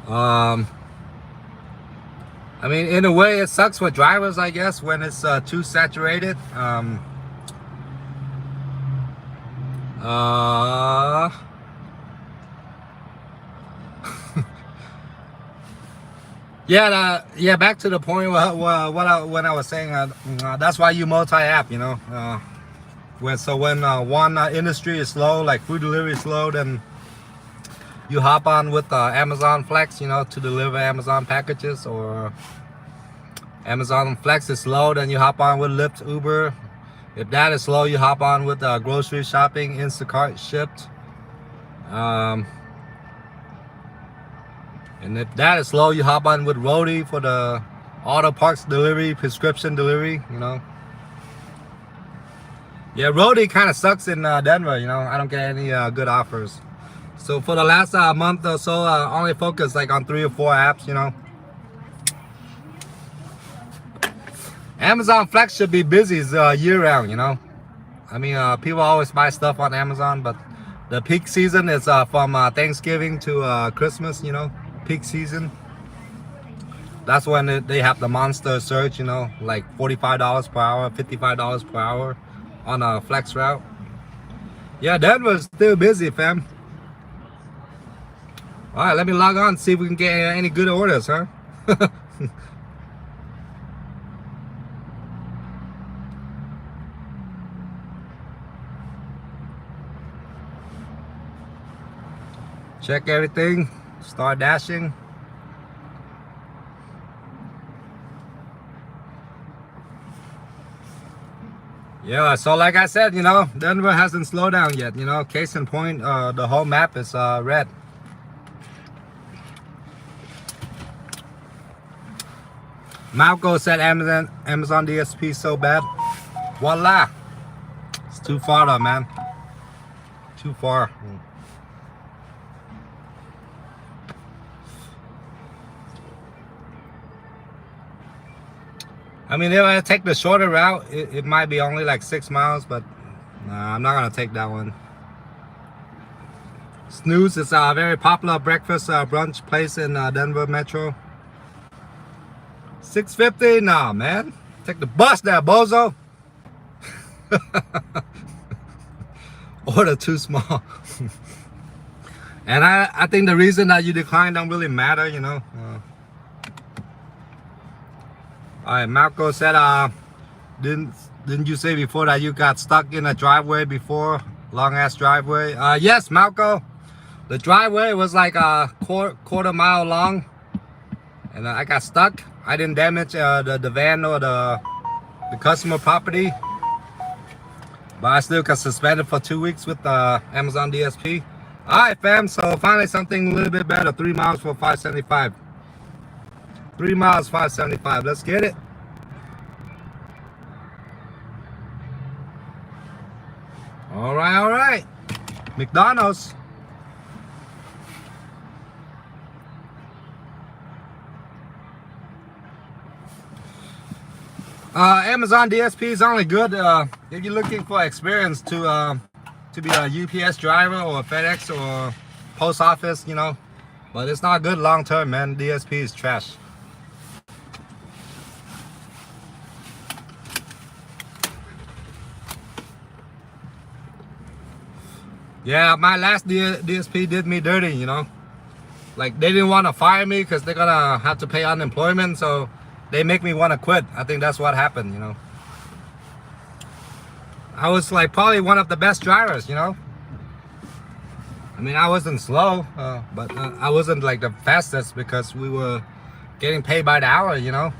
I mean, in a way it sucks for drivers, I guess, when it's too saturated. Yeah, back to the point when I was saying that's why you multi-app, when one industry is slow, like food delivery is slow, then you hop on with Amazon Flex, to deliver Amazon packages, or Amazon Flex is slow, then you hop on with Lyft, Uber. If that is slow, you hop on with grocery shopping, Instacart, Shipped. And if that is slow, you hop on with Roadie for the auto parts delivery, prescription delivery, Yeah, Roadie kind of sucks in Denver, I don't get any good offers. So for the last month or so, I only focus like on 3 or 4 apps, Amazon Flex should be busy year round, I mean, people always buy stuff on Amazon, but the peak season is from Thanksgiving to Christmas, peak season. That's when they have the monster surge, like $45 per hour, $55 per hour on a flex route. Yeah, Denver's still busy, fam. All right, let me log on, see if we can get any good orders, huh? Check everything, start dashing. Yeah, so like I said, Denver hasn't slowed down yet, case in point, the whole map is red. Malco said Amazon DSP so bad. Voila. It's too far though, man. Too far. I mean, if I take the shorter route, it might be only like 6 miles, but nah, I'm not gonna take that one. Snooze is a very popular breakfast brunch place in Denver Metro. $6.50? Nah, man. Take the bus there, bozo. Order too small. And I think the reason that you decline don't really matter, you know. All right, Marco said, didn't you say before that you got stuck in a driveway before? Long ass driveway. Yes, Marco. The driveway was like a quarter mile long, and I got stuck. I didn't damage the van or the customer property, but I still got suspended for 2 weeks with Amazon DSP. All right, fam. So finally something a little bit better. 3 miles for $5.75. 3 miles, $5.75. Let's get it. All right, all right. McDonald's. Amazon DSP is only good if you're looking for experience to be a UPS driver or a FedEx or post office, you know. But it's not good long term, man. DSP is trash. Yeah, my last DSP did me dirty, you know. Like, they didn't want to fire me because they're gonna have to pay unemployment, so they make me want to quit. I think that's what happened, you know. I was like probably one of the best drivers, you know. I mean, I wasn't slow, but I wasn't like the fastest because we were getting paid by the hour, you know.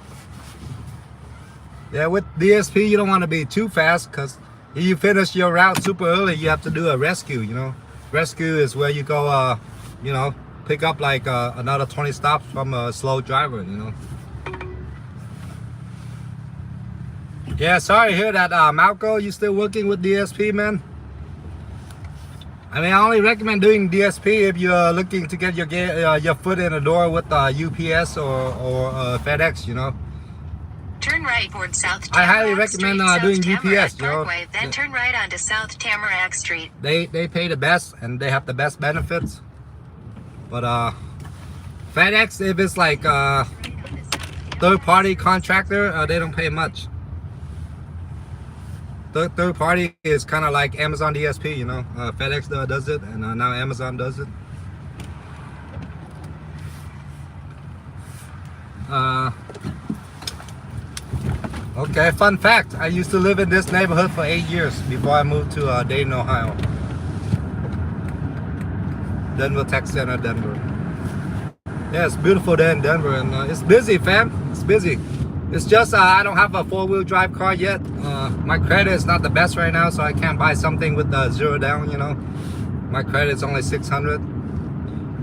Yeah, with DSP, you don't want to be too fast because if you finish your route super early, you have to do a rescue, you know. Rescue is where you go, you know, pick up like another 20 stops from a slow driver, you know. Yeah, sorry to hear that, Malco. You still working with DSP, man? I mean, I only recommend doing DSP if you're looking to get your foot in the door with UPS or FedEx, you know. Turn right toward South I highly Tamarack recommend Street, doing South UPS, Tamarack you know. Parkway, then turn right onto South Tamarack Street. They pay the best and they have the best benefits. But FedEx, if it's like third-party contractor, they don't pay much. Third party is kind of like Amazon DSP, you know. FedEx does it, and now Amazon does it. Okay, fun fact. I used to live in this neighborhood for 8 years before I moved to Dayton, Ohio. Denver Tech Center, Denver. Yeah, it's beautiful there in Denver, and it's busy, fam. It's busy. It's just I don't have a 4-wheel drive car yet. My credit is not the best right now, so I can't buy something with zero down, you know. My credit's only 600.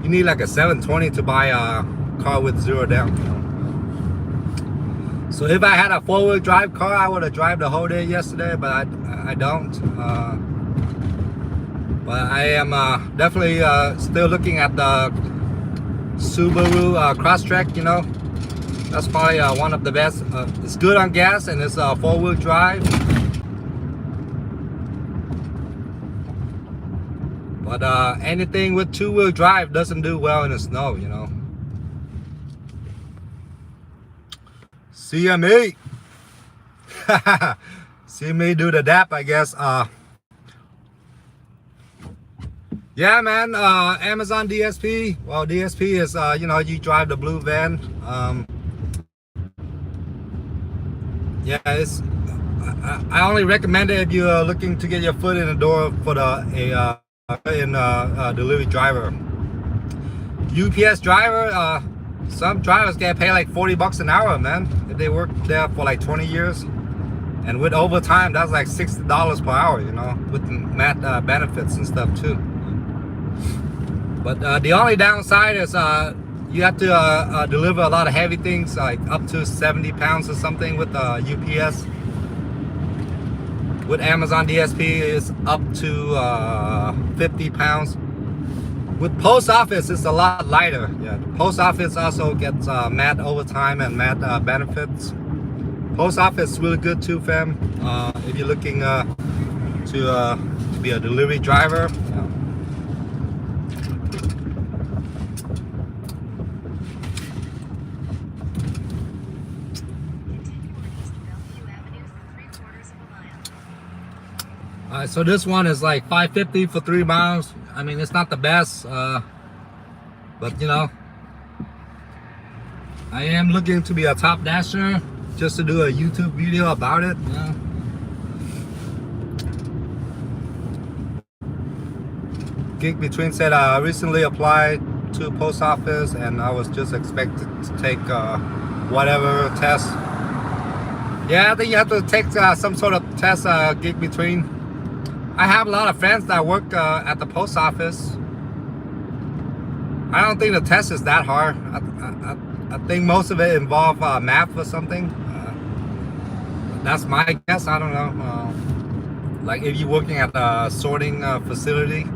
You need like a 720 to buy a car with zero down, you know. So if I had a 4-wheel drive car, I would have driven the whole day yesterday, but I don't. But I am definitely still looking at the Subaru Crosstrek, you know. That's probably one of the best. It's good on gas and it's 4-wheel drive. But anything with 2-wheel drive doesn't do well in the snow, you know. CME. CME do the DAP, I guess. Yeah, man. Amazon DSP. Well, DSP is, you know, you drive the blue van. Yeah, it's. I only recommend it if you're looking to get your foot in the door for delivery driver. UPS driver. Some drivers get paid like $40 an hour, man. If they work there for like 20 years, and with overtime, that's like $60 per hour, you know, with mat benefits and stuff too. But the only downside is you have to deliver a lot of heavy things, like up to 70 pounds or something with UPS. With Amazon DSP, it's up to 50 pounds. With post office, it's a lot lighter. Yeah, the post office also gets mat overtime and mat benefits. Post office is really good too, fam. If you're looking to be a delivery driver. So this one is like $5.50 for 3 miles. I mean, it's not the best, but you know, I am looking to be a top dasher, just to do a YouTube video about it. You know? Gig Between said I recently applied to post office and I was just expected to take whatever test. Yeah, I think you have to take some sort of test, Gig Between. I have a lot of friends that work at the post office. I don't think the test is that hard. I think most of it involves math or something. That's my guess. I don't know. Like if you're working at a sorting facility.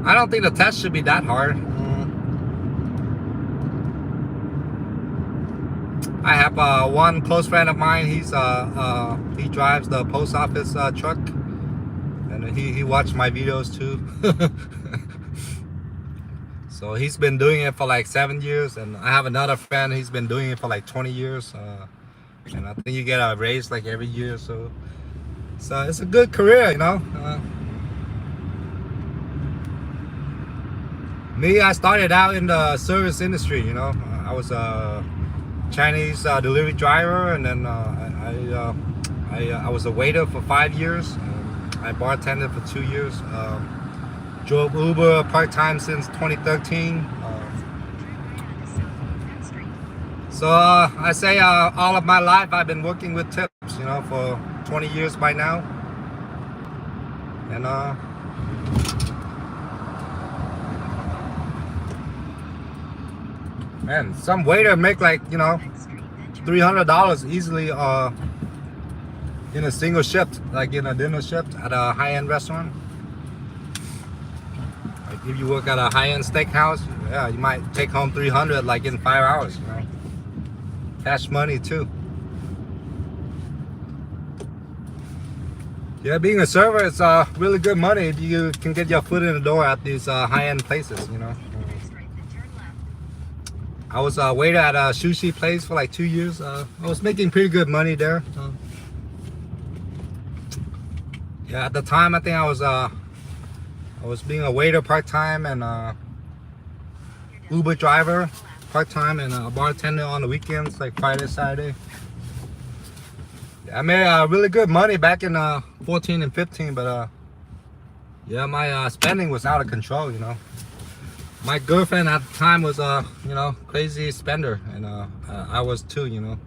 I don't think the test should be that hard. I have one close friend of mine. He drives the post office truck, and he watched my videos too. So he's been doing it for like 7 years, and I have another friend. He's been doing it for like 20 years, and I think you get a raise like every year. So it's a good career, you know. Me, I started out in the service industry. You know, I was a Chinese delivery driver, and then I was a waiter for 5 years. I bartended for 2 years. Drove Uber part-time since 2013. So I say all of my life I've been working with tips, you know, for 20 years by now. And man, some waiter make like, you know, $300 easily in a single shift, like in a dinner shift at a high-end restaurant. Like if you work at a high-end steakhouse, yeah, you might take home 300 like in 5 hours, you know. Cash money too. Yeah, being a server is really good money if you can get your foot in the door at these high-end places, you know. I was a waiter at a sushi place for like 2 years. I was making pretty good money there. Yeah, at the time I think I was being a waiter part-time and Uber driver part-time and a bartender on the weekends, like Friday, Saturday. Yeah, I made really good money back in 14 and 15, but yeah, my spending was out of control, you know. My girlfriend at the time was you know, crazy spender, and I was too, you know.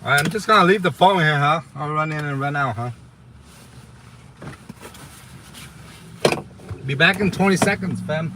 All right, I'm just gonna leave the phone here, huh? I'll run in and run out, huh? Be back in 20 seconds, fam.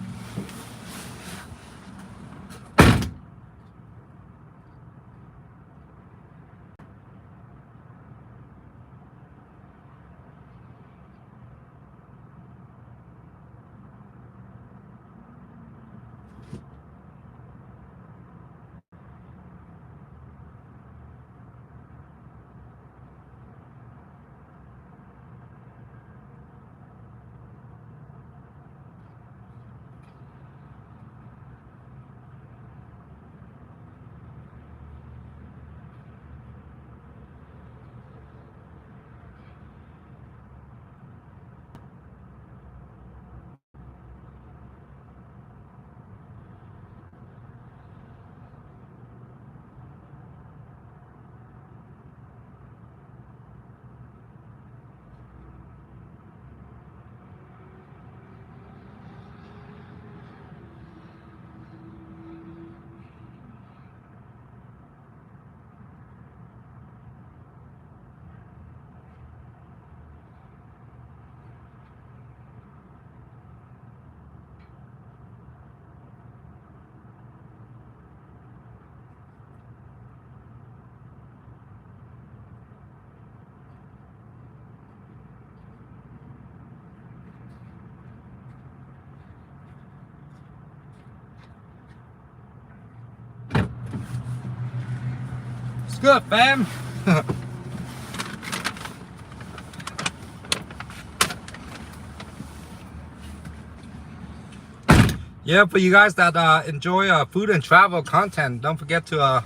good, fam? Yeah, for you guys that enjoy food and travel content, don't forget to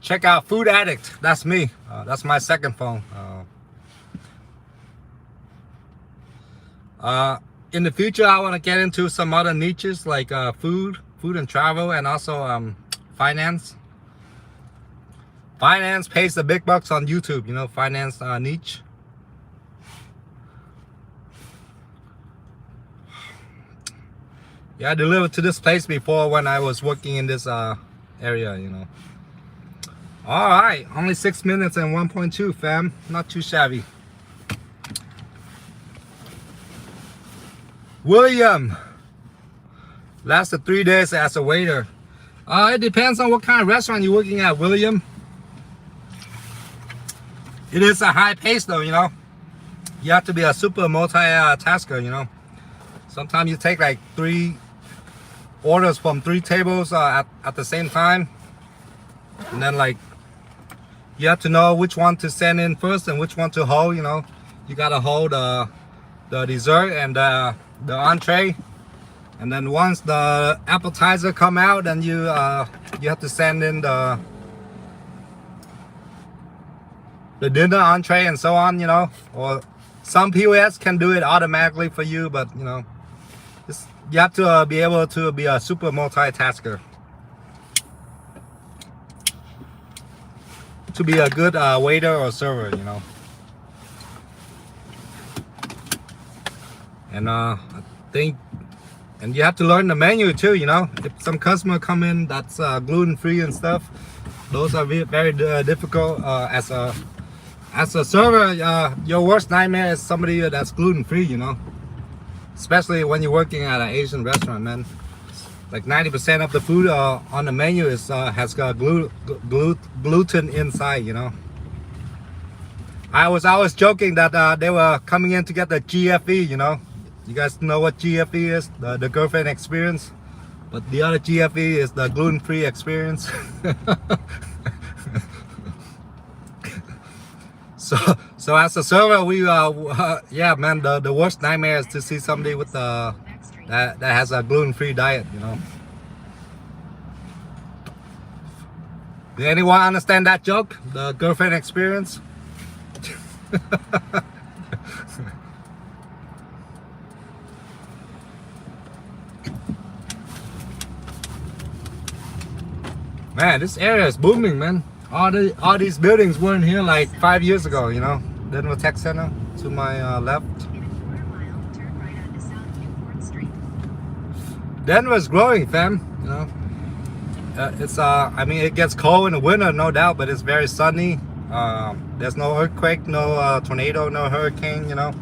check out Food Addict. That's me. That's my second phone. In the future, I want to get into some other niches like food and travel, and also finance. Finance pays the big bucks on YouTube, you know, finance niche. Yeah, I delivered to this place before when I was working in this area, you know. All right, only 6 minutes and 1.2, fam. Not too shabby. William lasted 3 days as a waiter. It depends on what kind of restaurant you're working at, William. It is a high pace though, you know. You have to be a super multi-tasker, you know. Sometimes you take like 3 orders from 3 tables at the same time. And then like, you have to know which one to send in first and which one to hold, you know. You gotta hold the dessert and the entree. And then once the appetizer come out, then you have to send in the dinner, entree, and so on, you know. Or some POS can do it automatically for you, but you know, you have to be able to be a super multitasker to be a good waiter or server, you know. And I think, and you have to learn the menu too, you know. If some customer come in that's gluten-free and stuff, those are very difficult. As a server, your worst nightmare is somebody that's gluten-free, you know. Especially when you're working at an Asian restaurant, man. Like 90% of the food on the menu has got gluten inside, you know. I was joking that they were coming in to get the GFE, you know. You guys know what GFE is, the girlfriend experience, but the other GFE is the gluten-free experience. So as a server, we yeah, man, the worst nightmare is to see somebody with that has a gluten-free diet, you know. Did anyone understand that joke? The girlfriend experience? Man, this area is booming, man. All these buildings weren't here like 5 years ago, you know. Denver Tech Center to my left. Denver's growing, fam. You know, it's I mean, it gets cold in the winter, no doubt, but it's very sunny. There's no earthquake, no tornado, no hurricane, you know.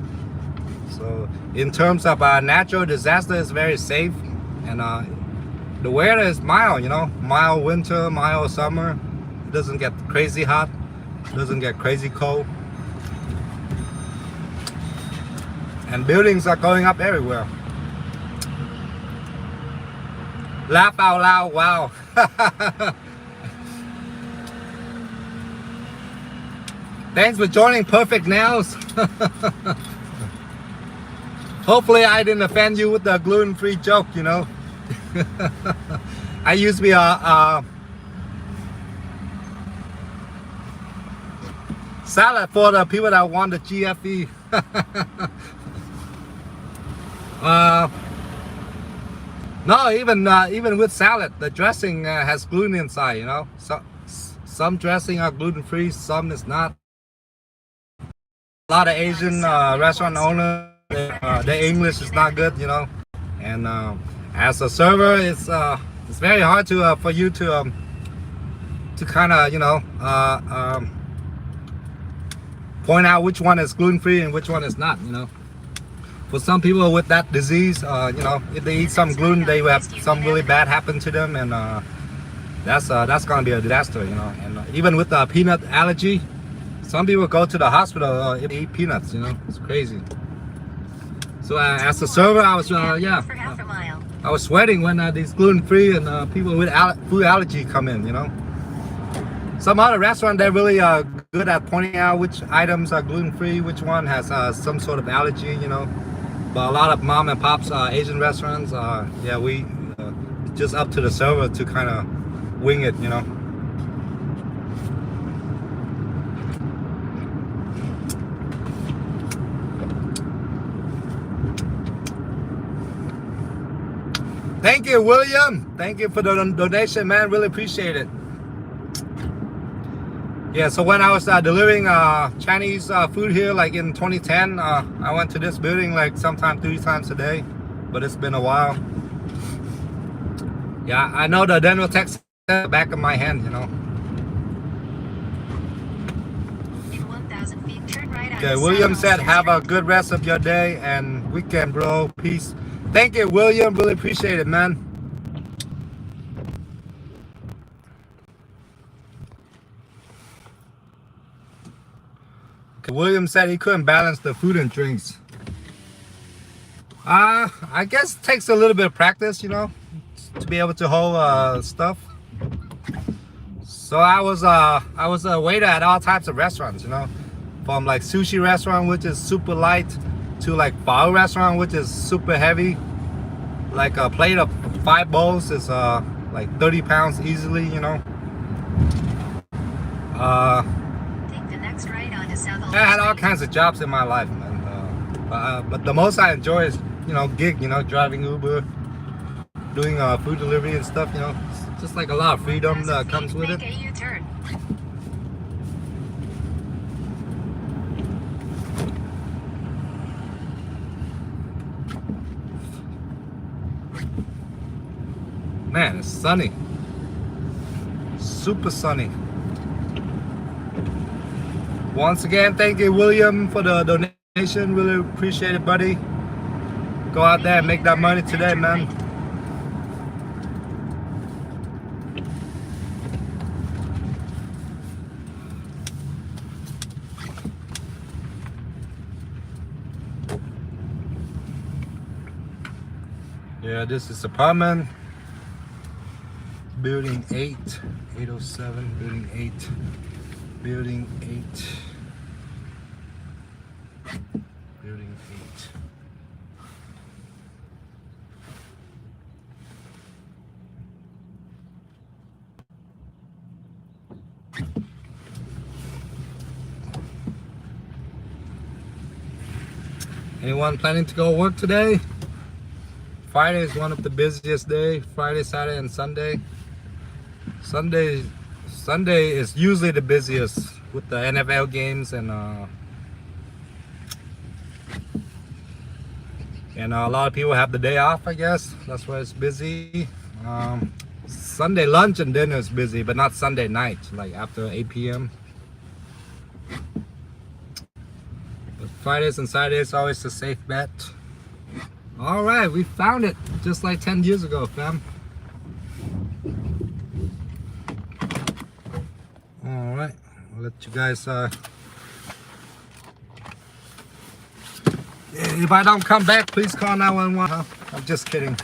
So in terms of natural disaster, it's very safe, and the weather is mild, you know. Mild winter, mild summer. It doesn't get crazy hot, doesn't get crazy cold. And buildings are going up everywhere. Laugh out loud, wow. Thanks for joining Perfect Nails. Hopefully I didn't offend you with the gluten-free joke, you know. I used to be a salad for the people that want the GFE. No, even with salad, the dressing has gluten inside, you know. So some dressing are gluten-free, some is not. A lot of Asian restaurant owners, their English is not good, you know. And as a server, it's very hard to for you to kind of, you know, point out which one is gluten-free and which one is not, you know. For some people with that disease, you know, if they eat some gluten, they will have some really bad happen to them, and that's gonna be a disaster, you know. And even with the peanut allergy, some people go to the hospital if they eat peanuts, you know. It's crazy. So as a server, I was yeah, I was sweating when these gluten-free and people with food allergy come in, you know. Some other restaurant, they're really good at pointing out which items are gluten-free, which one has some sort of allergy, you know. But a lot of mom and pops Asian restaurants, yeah, we it's just up to the server to kind of wing it, you know. Thank you, William. Thank you for the donation, man. Really appreciate it. Yeah, so when I was delivering Chinese food here, like in 2010, I went to this building like sometime 3 times a day, but it's been a while. Yeah, I know the Denver, Texas, back of my hand, you know. In 1,000 feet, turn right Okay, onto William South said, Ulster have a Street. good rest of your day and weekend, bro. Peace. Thank you, William. Really appreciate it, man. Okay, William said he couldn't balance the food and drinks. I guess it takes a little bit of practice, you know, to be able to hold stuff. So I was a waiter at all types of restaurants, you know, from like sushi restaurant, which is super light, to like pho restaurant, which is super heavy. Like a plate of 5 bowls is like 30 pounds easily, you know. Take the next right onto South Ulster I had all Street. kinds of jobs in my life, man. But the most I enjoy is, you know, gig, you know, driving Uber, doing food delivery and stuff, you know. It's just like a lot of freedom 1,000 that comes feet, with make it. a U-turn. Man, it's sunny. Super sunny. Once again, thank you, William, for the donation. Really appreciate it, buddy. Go out there and make that money today, man. Yeah, this is apartment. Building 8, 807, building 8, building 8, building 8. Anyone planning to go work today? Friday is one of the busiest days. Friday, Saturday, and Sunday. Sunday is usually the busiest with the NFL games and a lot of people have the day off, I guess. That's why it's busy. Sunday lunch and dinner is busy, but not Sunday night, like after 8 p.m. But Fridays and Saturdays always a safe bet. All right, we found it just like 10 years ago, fam. All right, I'll let you guys. If I don't come back, please call 911. Huh? I'm just kidding.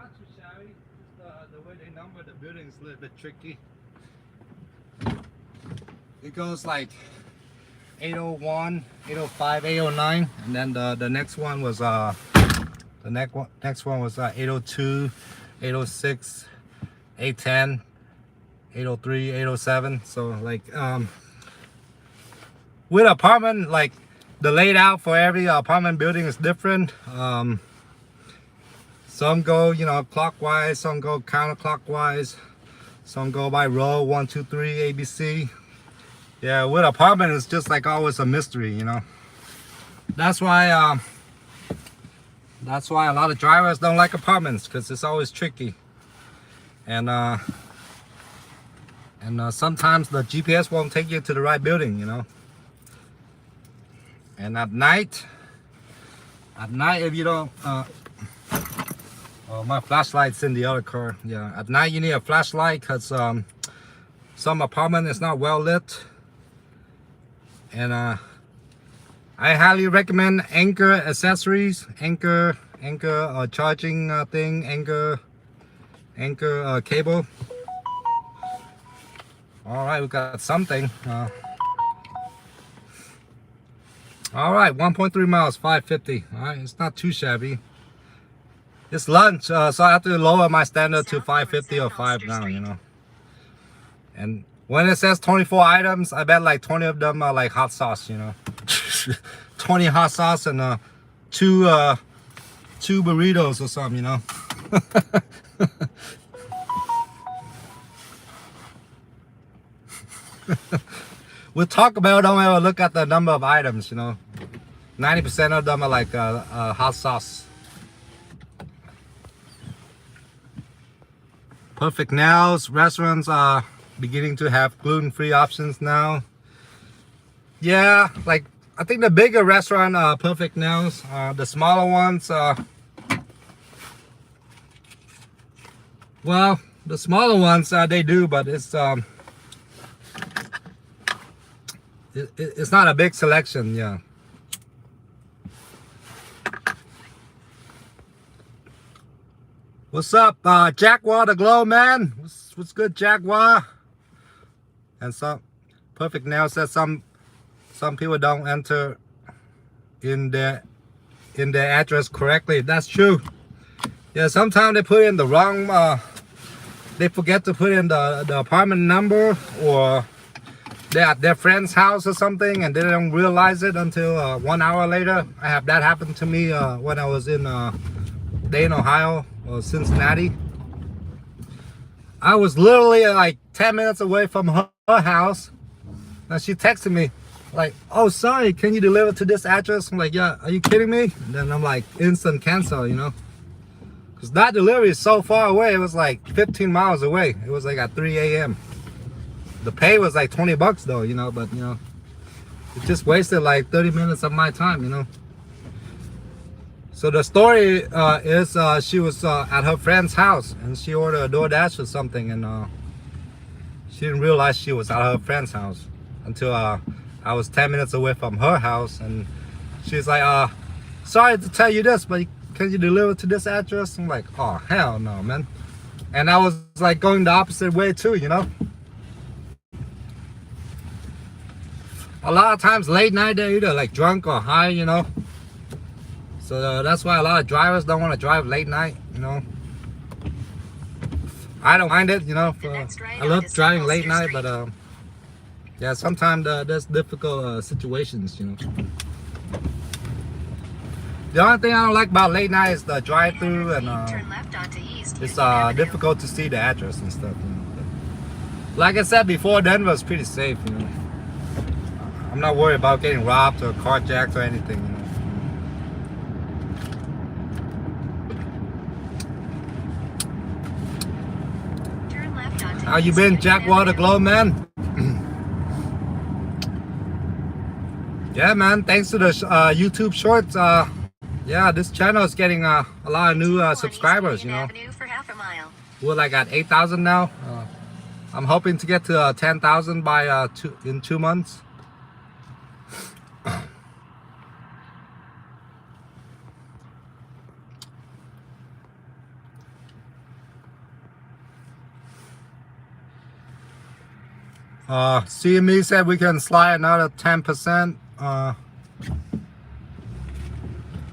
not too shabby. Just, the way they number the building is a little bit tricky. It goes like 801, 805, 809, and then the next one was next one was 802, 806, 810, 803, 807. So like with apartment, like the layout for every apartment building is different. Some go, you know, clockwise, some go counterclockwise, some go by row 1, 2, 3, ABC. Yeah, with apartment, it's just like always a mystery, you know. That's why a lot of drivers don't like apartments, because it's always tricky. And sometimes the GPS won't take you to the right building, you know. And at night, if you don't, oh, my flashlight's in the other car. Yeah, at night you need a flashlight, because some apartment is not well lit. And I highly recommend Anchor accessories, Anchor charging thing, Anchor cable. All right, we got something. All right, 1.3 miles, 550. All right, it's not too shabby. It's lunch, so I have to lower my standard to 550 or 5 now, you know. And when it says 24 items, I bet like 20 of them are like hot sauce, you know. 20 hot sauce and two burritos or something, you know. We'll talk about it, don't ever look at the number of items, you know. 90% of them are like hot sauce. Perfect Nails restaurants are beginning to have gluten-free options now. Yeah, like I think the bigger restaurant Perfect Nails, the smaller ones, well, the smaller ones they do, but it's not a big selection. Yeah. What's up, Jaguar the Glow Man? What's good, Jaguar? And some Perfect Nail says some people don't enter in their address correctly. That's true. Yeah, sometimes they put in the wrong. They forget to put in the apartment number, or they're at their friend's house or something, and they don't realize it until 1 hour later. I have that happen to me when I was in Dayton, Ohio, or Cincinnati. I was literally like 10 minutes away from her house. Now she texted me like, "Oh, sorry, can you deliver to this address?" I'm like, "Yeah, are you kidding me?" And then I'm like, instant cancel, you know, because that delivery is so far away. It was like 15 miles away. It was like at 3 a.m. The pay was like $20 though, you know, but you know, it just wasted like 30 minutes of my time, you know. So the story is she was at her friend's house, and she ordered a DoorDash or something, and she didn't realize she was at her friend's house until I was 10 minutes away from her house, and she's like, "Sorry to tell you this, but can you deliver to this address?" I'm like, "Oh, hell no, man." And I was like going the opposite way too, you know. A lot of times late night they're either like drunk or high, you know. So that's why a lot of drivers don't want to drive late night, you know. I don't mind it, you know. I love driving late night, but yeah, sometimes there's difficult situations, you know. The only thing I don't like about late night is the drive-through, and it's difficult to see the address and stuff, you know. But like I said before, Denver's pretty safe, you know. I'm not worried about getting robbed or carjacked or anything, you know. How you been, Jaguar the Glow Man? Yeah, man, thanks to the YouTube shorts, yeah, this channel is getting a lot of new subscribers, you know. We're like at 8,000 now. I'm hoping to get to 10,000 by in 2 months. CME said we can slide another 10%.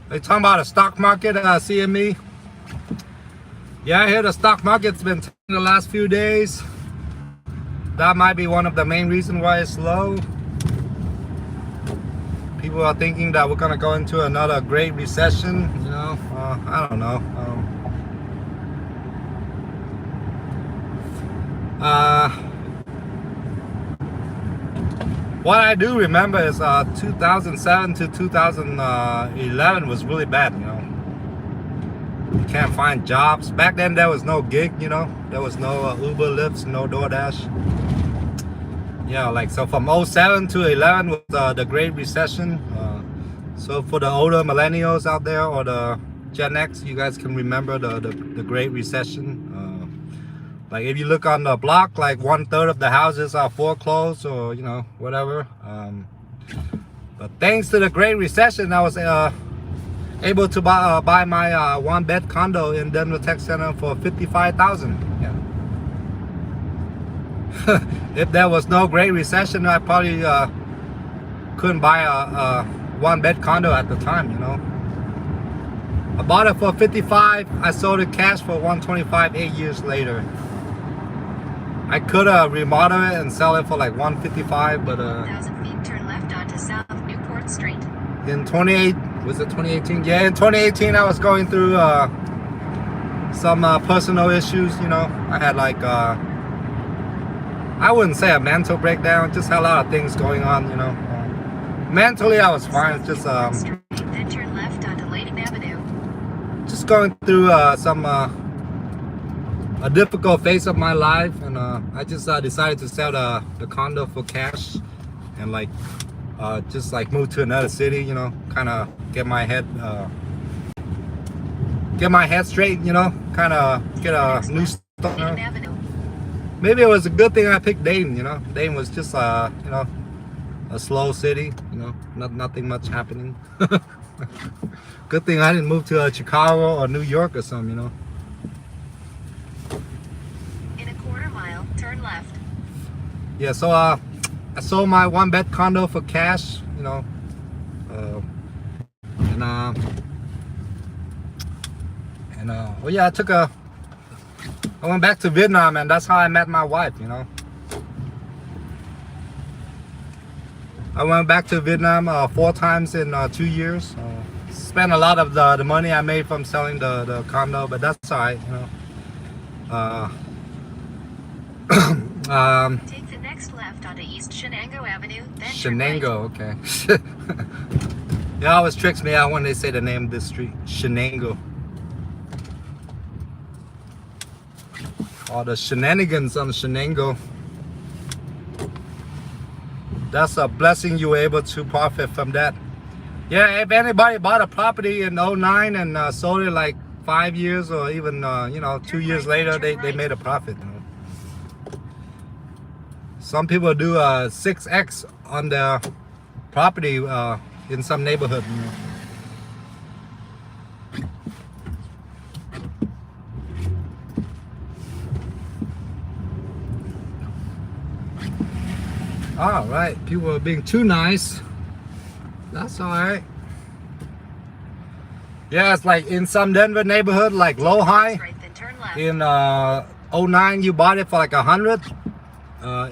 They talking about the stock market, CME. Yeah, I hear the stock market's been taking the last few days. That might be one of the main reasons why it's low. People are thinking that we're gonna go into another great recession. You know, I don't know. What I do remember is 2007 to 2011 was really bad. You know, you can't find jobs. Back then there was no gig. You know, there was no Uber, Lyft, no DoorDash. Yeah, like so from 07 to 11 was the Great Recession. So for the older millennials out there or the Gen X, you guys can remember the Great Recession. Like if you look on the block, like 1/3 of the houses are foreclosed or you know whatever. But thanks to the Great Recession, I was able to buy my one-bed condo in Denver Tech Center for $55,000. Yeah. If there was no Great Recession, I probably couldn't buy a one-bed condo at the time. You know, I bought it for $55,000. I sold it cash for $125,000 8 years later. I could remodel it and sell it for like $155,000, but 1,000 feet, turn left onto South Newport Street. in 2018? Yeah, in 2018 I was going through some personal issues. You know, I had like I wouldn't say a mental breakdown, just had a lot of things going on. You know, mentally I was fine. It's just Then turn left onto Layton Avenue. just going through a difficult phase of my life, and I just decided to sell the condo for cash and like just like move to another city, you know, kind of get my head straight, you know, kind of get a new start. You know? Layton Avenue. Maybe it was a good thing I picked Dayton. You know, Dayton was just you know, a slow city, you know, nothing much happening. Good thing I didn't move to Chicago or New York or something, you know. In a quarter mile, turn left. Yeah, so I sold my one-bed condo for cash, you know, well, yeah, I went back to Vietnam, and that's how I met my wife, you know. I went back to Vietnam 4 times in 2 years. Spent a lot of the money I made from selling the condo, but that's all right, you know. Take the next left onto East Shenango Avenue, then turn Shenango, okay. It always tricks me out when they say the name of this street, Shenango. All the shenanigans on Shenango. That's a blessing you were able to profit from that. Yeah, if anybody bought a property in 09 and sold it like 5 years or even you know 2 years later, they made a profit. You know? Some people do 6x on their property in some neighborhood. You know? All right, people are being too nice. That's all right. Yeah, it's like in some Denver neighborhood, like low high. right, then turn left. In 09, you bought it for like 100.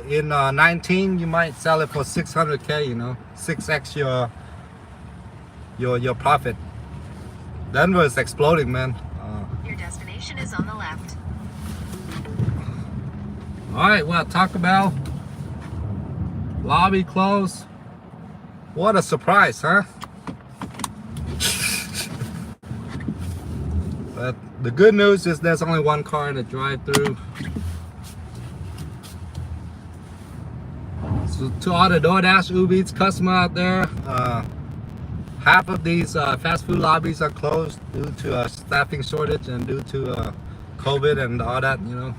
In 19, you might sell it for 600K. You know, 6x your profit. Denver is exploding, man. Your destination is on the left. All right, well, Taco Bell lobby closed. What a surprise, huh? But the good news is there's only one car in the drive-through. So to all the DoorDash, Uber Eats customer out there, half of these fast food lobbies are closed due to a staffing shortage and due to COVID and all that, you know.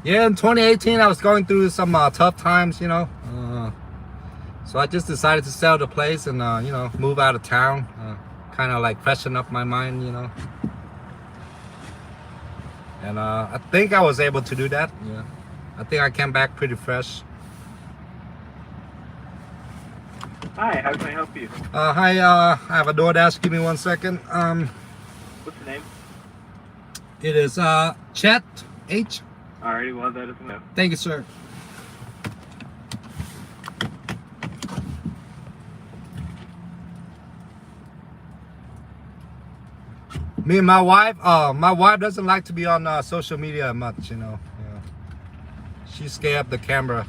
Yeah, in 2018, I was going through some tough times, you know. So I just decided to sell the place and, you know, move out of town. Kind of like freshen up my mind, you know. And I think I was able to do that. Yeah, I think I came back pretty fresh. Hi, how can I help you? Hi, I have a DoorDash. Give me 1 second. What's the name? It is Chet H. Alrighty, well, that is no. Thank you, sir. Me and my wife doesn't like to be on social media much, you know. Yeah. She's scared of the camera.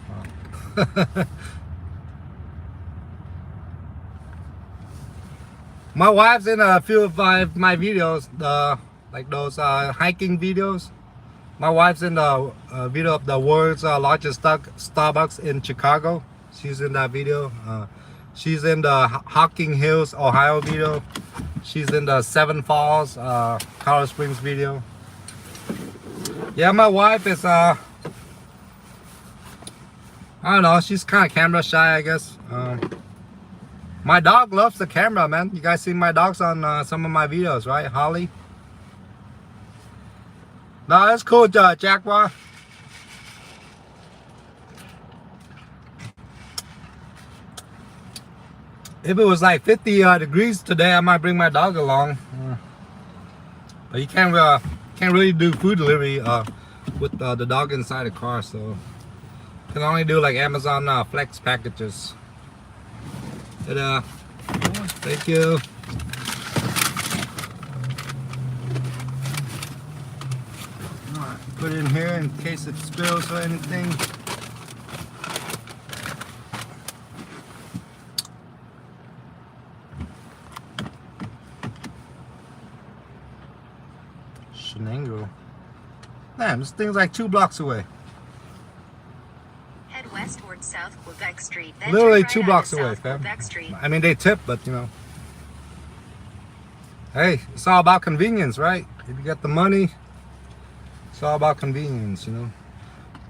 My wife's in a few of my videos, like those hiking videos. My wife's in the video of the world's largest Starbucks in Chicago. She's in that video. She's in the Hocking Hills, Ohio video. She's in the Seven Falls, Colorado Springs video. Yeah, my wife is, I don't know, she's kind of camera shy, I guess. My dog loves the camera, man. You guys see my dogs on some of my videos, right? Holly. No, that's cool, Jaguar. If it was like 50 degrees today, I might bring my dog along. But you can't really do food delivery with the dog inside the car, so you can only do like Amazon Flex packages. Ta-da. Thank you. Alright, put it in here in case it spills or anything. Shenango. Damn, this thing's like 2 blocks away. Head west towards South Quebec Street. Then Literally turn 2 right blocks onto away, South fam. Quebec Street. I mean, they tip, but you know. Hey, it's all about convenience, right? If you get the money, it's all about convenience, you know.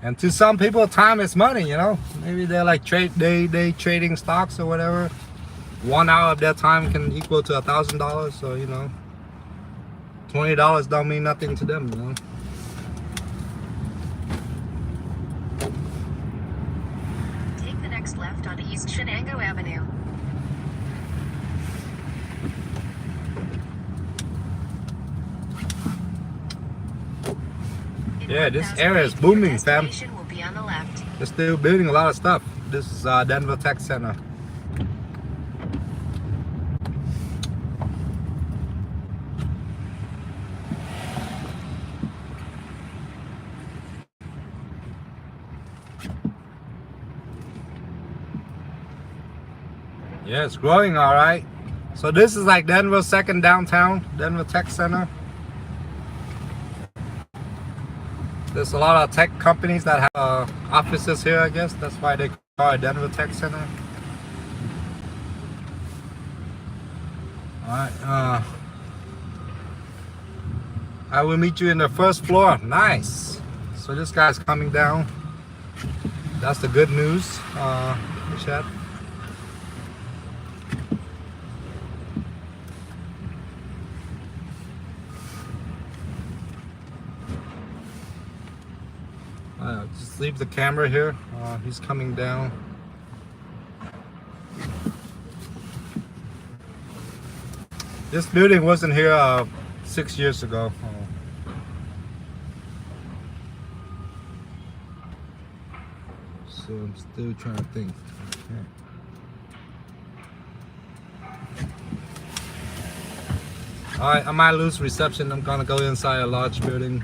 And to some people, time is money, you know. Maybe they're like they trading stocks or whatever. 1 hour of their time can equal to $1,000, so you know. $20 don't mean nothing to them, you know. Take the next left onto East Shenango Avenue. In Yeah, this 1,000 area is feet, booming, your fam. destination will be on the left. They're still building a lot of stuff. This is Denver Tech Center. Yeah, it's growing all right. So this is like Denver's second downtown, Denver Tech Center. There's a lot of tech companies that have offices here, I guess. That's why they call it Denver Tech Center. All right. I will meet you in the first floor. Nice. So this guy's coming down. That's the good news, Chad. Just leave the camera here. He's coming down. This building wasn't here 6 years ago. So I'm still trying to think. Okay. All right, I might lose reception. I'm gonna go inside a large building.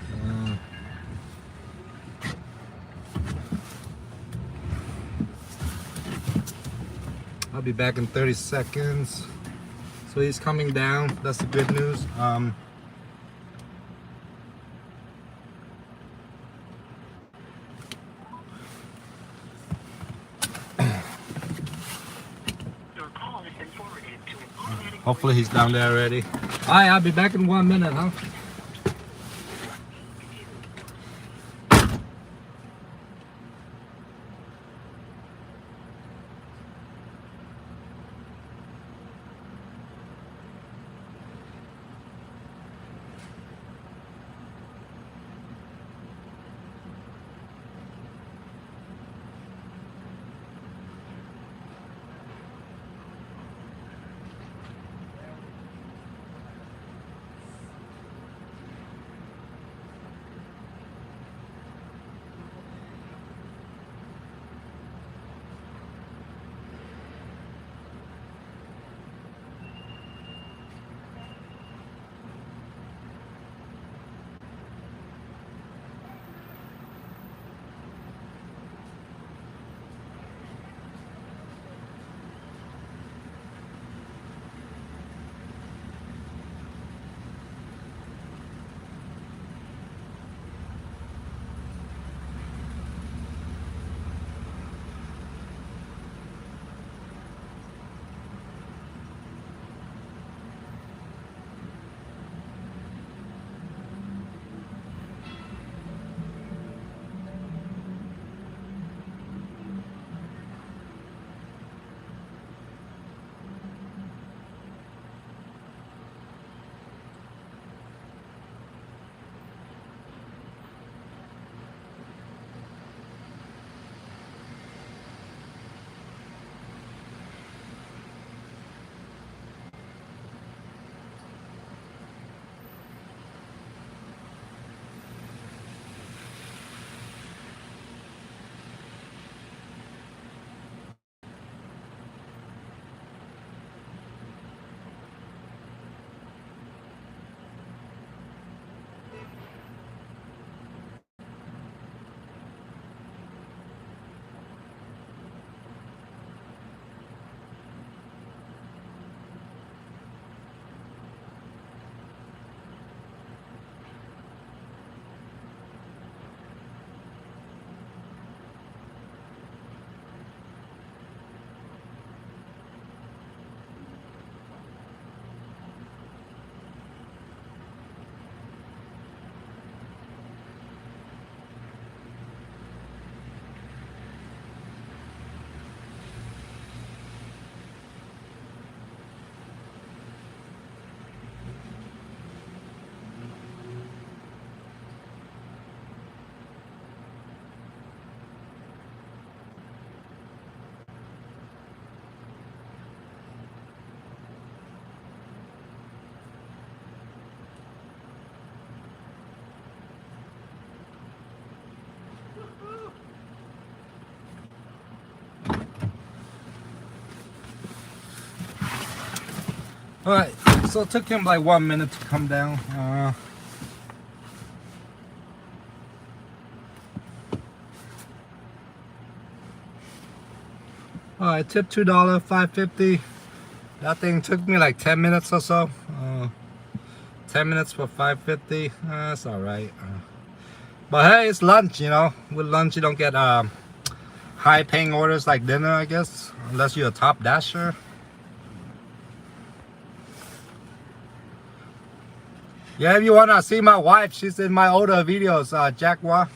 I'll be back in 30 seconds. So he's coming down. That's the good news. Hopefully he's down there already. All right, I'll be back in 1 minute, huh? All right, so it took him like 1 minute to come down. All right, tip $2, $5.50. That thing took me like 10 minutes or so. 10 minutes for $5.50. That's all right. But hey, it's lunch, you know. With lunch, you don't get high-paying orders like dinner, I guess, unless you're a top dasher. Yeah, if you wanna see my wife, she's in my older videos, Jaguar.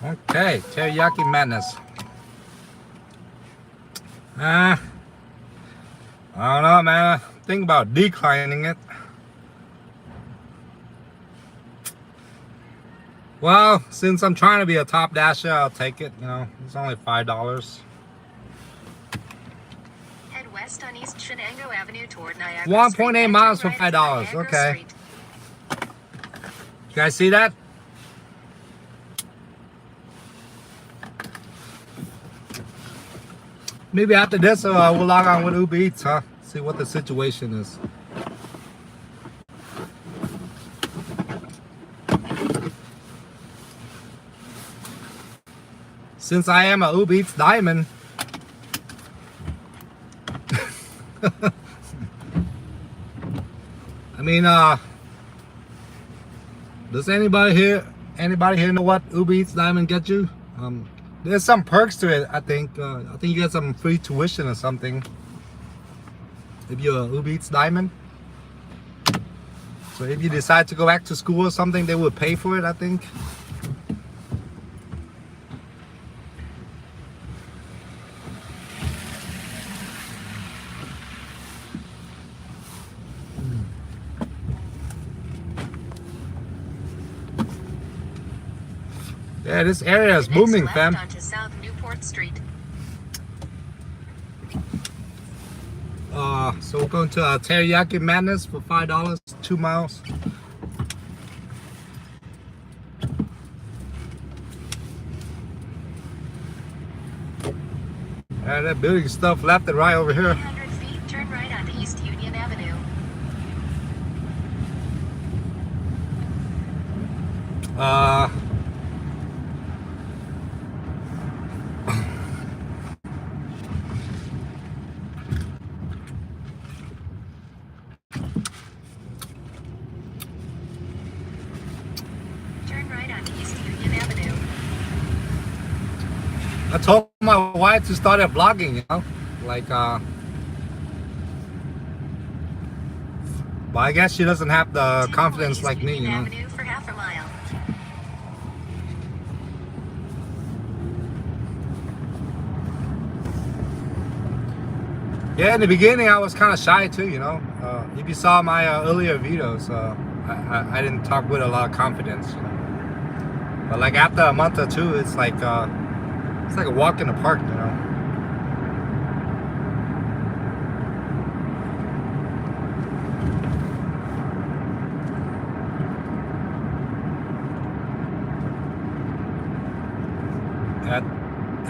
Okay, teriyaki madness. I don't know, man. Think about declining it. Well, since I'm trying to be a top dasher, I'll take it. You know, it's only $5. Head west on East Shenango Avenue toward Niagara 1.8 miles for $5. Okay. You guys see that? Maybe after this, we'll log on with Uber Eats, huh? See what the situation is. Since I am a Uber Eats diamond, I mean, does anybody here know what Uber Eats diamond get you? There's some perks to it, I think. I think you get some free tuition or something if you're a Uber Eats diamond. So if you decide to go back to school or something, they will pay for it, I think. Yeah, this area is booming, fam. Onto South Newport Street. So we're going to Teriyaki Madness for $5, 2 miles. Yeah, they're building stuff left and right over here. 100 feet, turn right onto East Union Avenue. Turn right onto East Union Avenue. I told my wife to start vlogging, you know, like, but I guess she doesn't have the confidence like me, you know. Avenue for half a mile. Yeah, in the beginning I was kind of shy too, you know. If you saw my earlier videos, I didn't talk with a lot of confidence, you know. But like after a month or two, it's like a walk in the park, you know.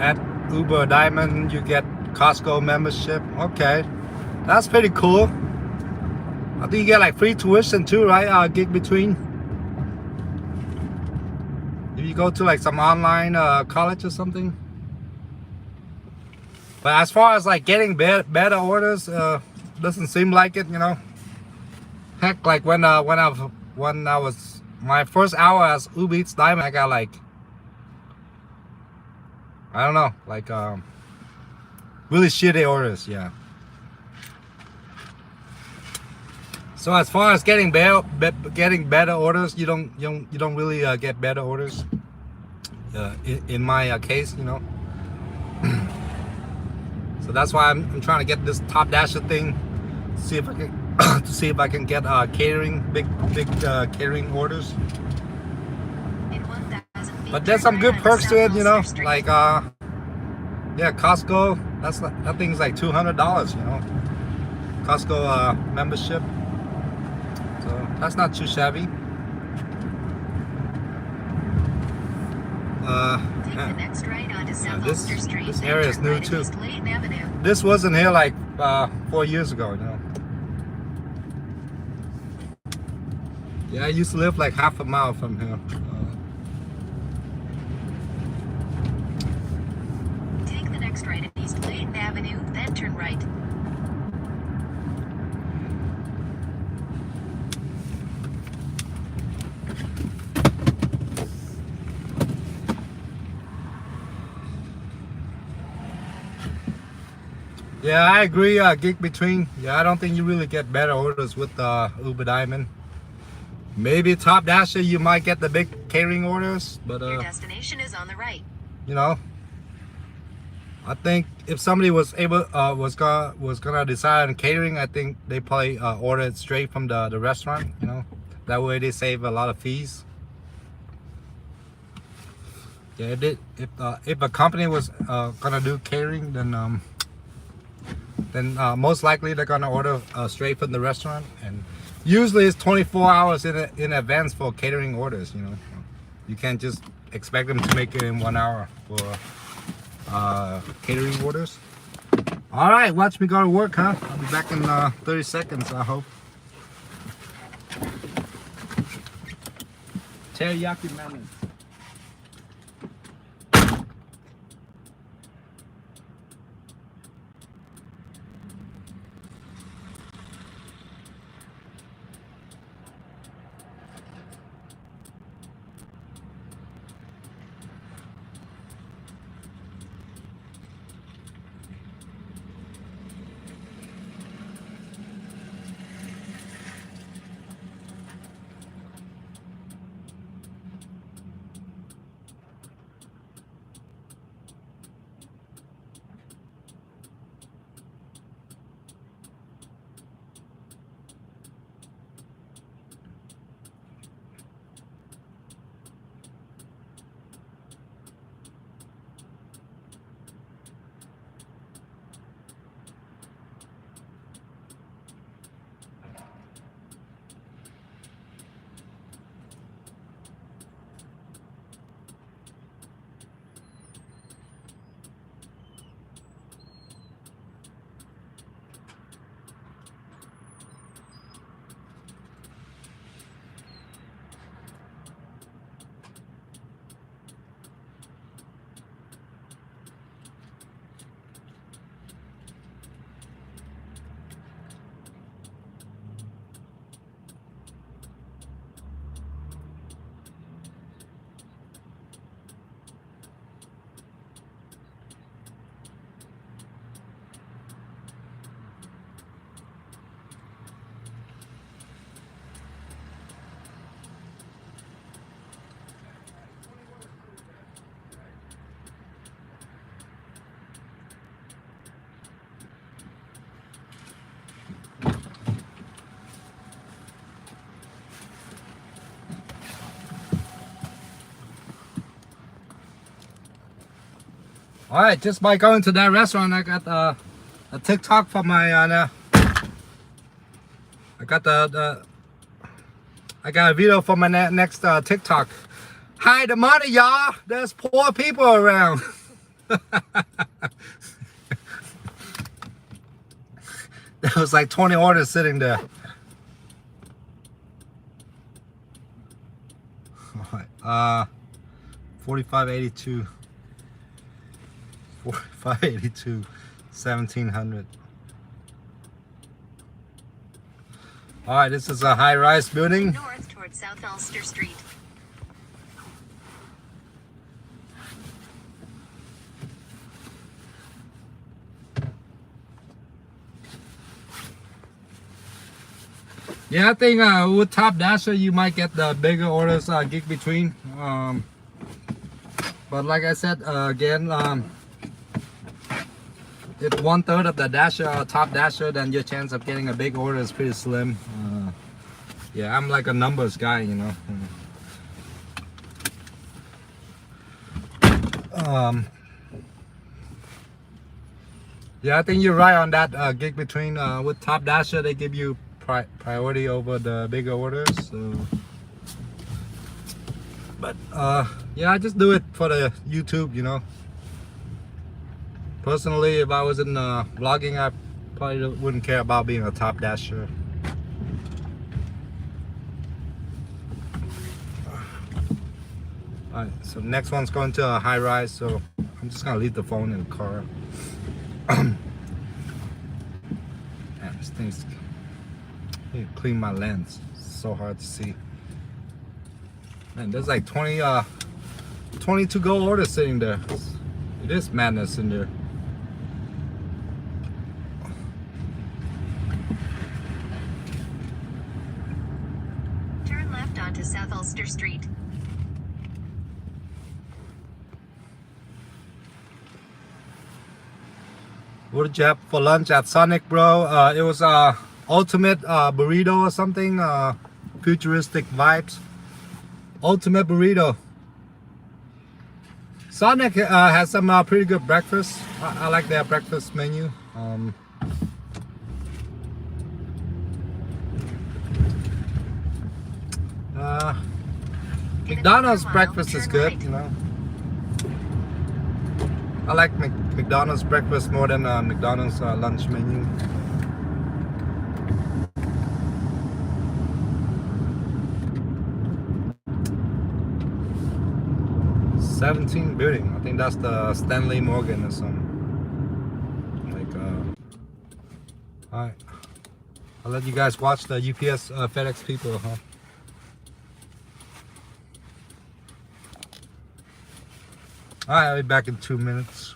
At Uber Diamond, you get Costco membership. Okay, that's pretty cool. I think you get like free tuition too, right? Gig between. If you go to like some online college or something. But as far as like getting better orders, doesn't seem like it, you know. Heck, like when I was my first hour as Uber Eats Diamond, I got like, I don't know, like really shitty orders, yeah. So as far as getting better orders, you don't really get better orders. In my case, you know. So that's why I'm trying to get this Top Dasher thing. See if I can to see if I can get catering, big catering orders. But there's some good perks to it, you know, like yeah, Costco. That thing's like $200, you know. Costco membership. So that's not too shabby. Take the next right onto South this Ulster Street. this then area is turn new right at too. East Layton Avenue. This wasn't here like 4 years ago, you know. Yeah, I used to live like half a mile from here. Take the next right at East Layton Avenue, then turn right. Yeah, I agree. Gig between. Yeah, I don't think you really get better orders with Uber Diamond. Maybe Top Dasher, you might get the big catering orders, but Your destination is on the right. you know, I think if somebody was able was gonna decide on catering, I think they probably order it straight from the restaurant. You know, that way they save a lot of fees. Yeah, if a company was gonna do catering, then most likely they're gonna order straight from the restaurant, and usually it's 24 hours in advance for catering orders. You know, you can't just expect them to make it in 1 hour for catering orders. All right, watch me go to work, huh? I'll be back in 30 seconds, I hope. Teriyaki mayonnaise. All right, just by going to that restaurant, I got a TikTok for my I got I got a video for my next TikTok. Hide the money, y'all. There's poor people around. There was like 20 orders sitting there. All right, 4582. 4582, 1700. All right, this is a high-rise building. North towards South Ulster Street. Yeah, I think with Top Dasher you might get the bigger orders gig between. But like I said again, if 1/3 of the Dasher Top Dasher, then your chance of getting a big order is pretty slim. Yeah, I'm like a numbers guy, you know. Yeah, I think you're right on that gig between. With Top Dasher, they give you priority over the bigger orders. So, but Yeah, I just do it for the YouTube, you know. Personally, if I was in vlogging, I probably wouldn't care about being a top dasher. Alright, so next one's going to a high rise, so I'm just gonna leave the phone in the car. Man, this thing's, I need to clean my lens. It's so hard to see. Man, there's like 20 to go orders sitting there. It is madness in there. Turn left onto South Ulster Street. What did you have for lunch at Sonic, bro? It was ultimate burrito or something. Futuristic vibes. Ultimate burrito. Sonic has some pretty good breakfast. I like their breakfast menu. McDonald's breakfast is good, you know. I like McDonald's breakfast more than McDonald's lunch menu. '17 building. I think that's the Stanley Morgan or something. Like, alright. I'll let you guys watch the UPS FedEx people, huh? Alright, I'll be back in 2 minutes.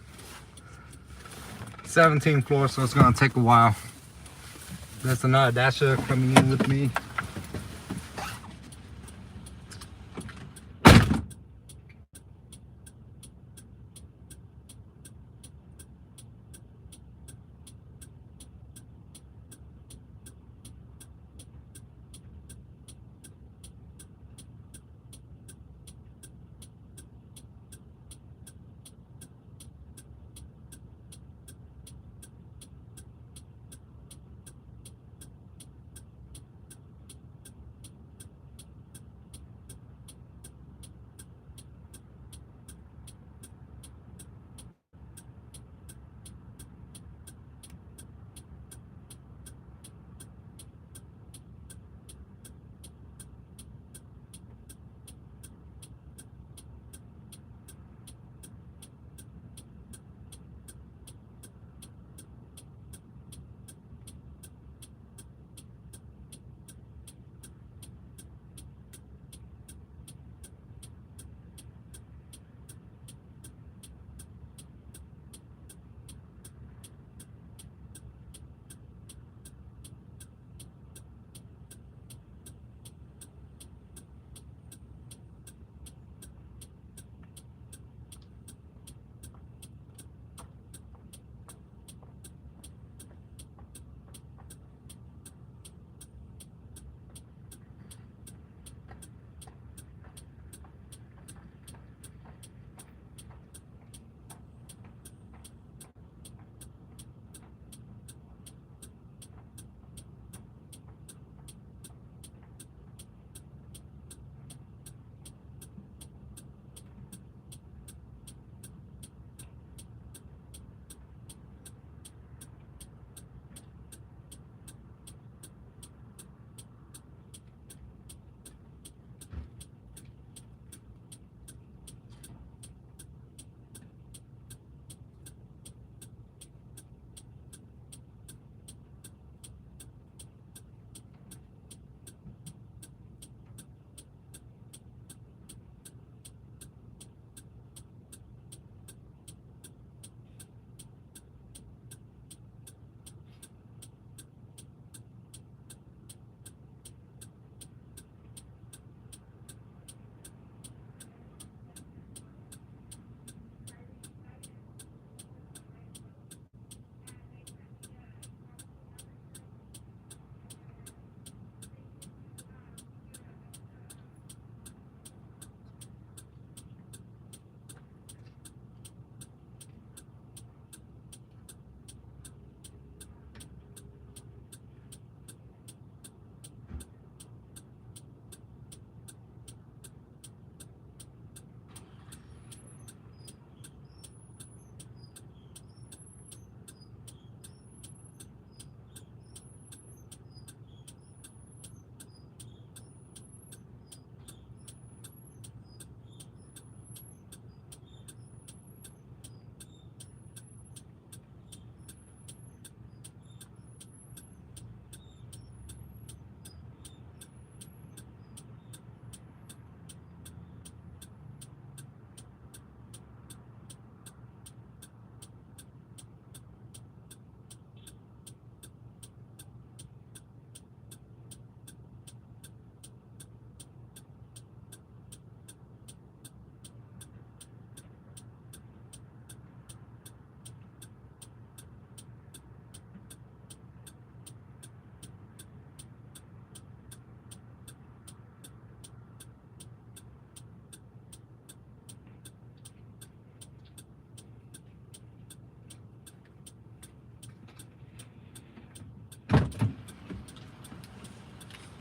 17th floor, so it's gonna take a while. There's another dasher coming in with me.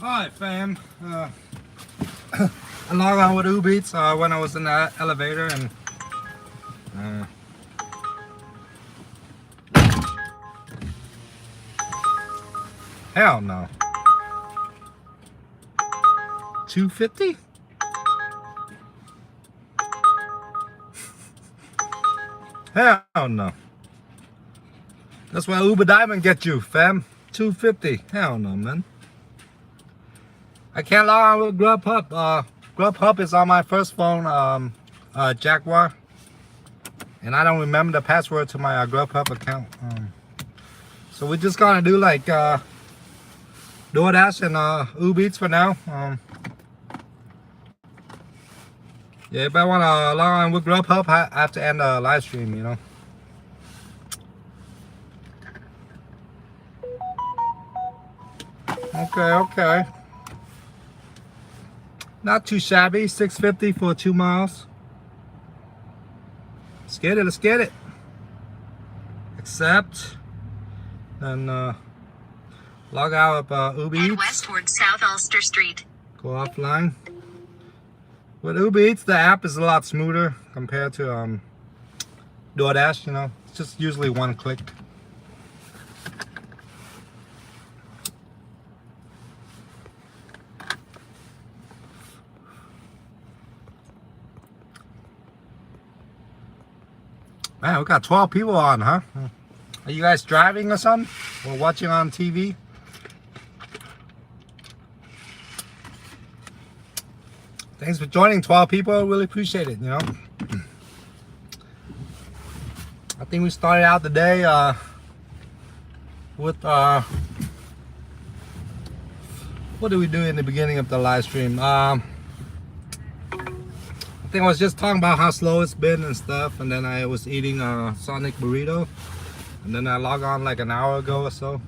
Alright, fam. I logged on with Uber Eats when I was in the elevator and hell no. 250? Hell no. That's why Uber Diamond get you, fam. 250. Hell no, man. I can't log on with Grubhub. Grubhub is on my first phone, Jaguar. And I don't remember the password to my Grubhub account. So we're just gonna do like DoorDash and Uber Eats for now. Yeah, if I wanna log on with Grubhub, I have to end the live stream, you know. Okay. Not too shabby. $6.50 for 2 miles. Let's get it. Accept. Then log out of Uber Head Eats. west towards South Ulster Street. Go offline. With Uber Eats, the app is a lot smoother compared to DoorDash, you know. It's just usually one click. Man, we got 12 people on, huh? Are you guys driving or something? Or watching on TV? Thanks for joining, 12 people. I really appreciate it, you know. I think we started out the day with what did we do in the beginning of the live stream? I think I was just talking about how slow it's been and stuff, and then I was eating a Sonic burrito, and then I logged on like an hour ago or so.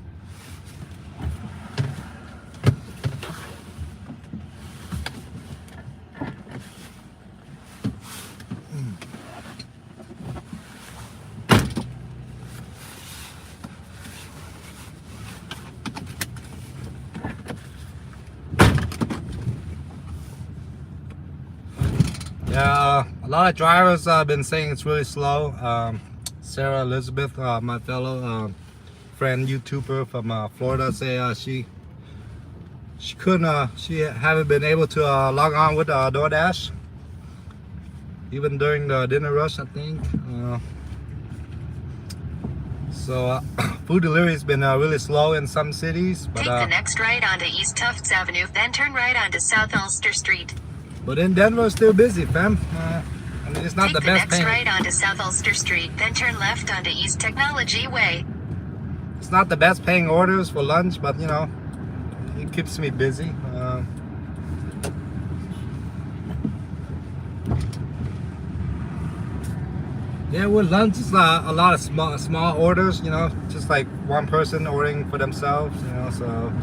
Yeah, a lot of drivers have been saying it's really slow. Sarah Elizabeth, my fellow friend YouTuber from Florida, say she haven't been able to log on with DoorDash, even during the dinner rush, I think. So food delivery has been really slow in some cities. But, Take the next right onto East Tufts Avenue, then turn right onto South Ulster Street. But in Denver, it's still busy, fam. I mean, it's not Take the the best next paying. right onto South Ulster Street, then turn left onto East Technology Way. It's not the best paying orders for lunch, but you know, it keeps me busy. Yeah, with lunch, it's a lot of small orders, you know, just like one person ordering for themselves, you know, so.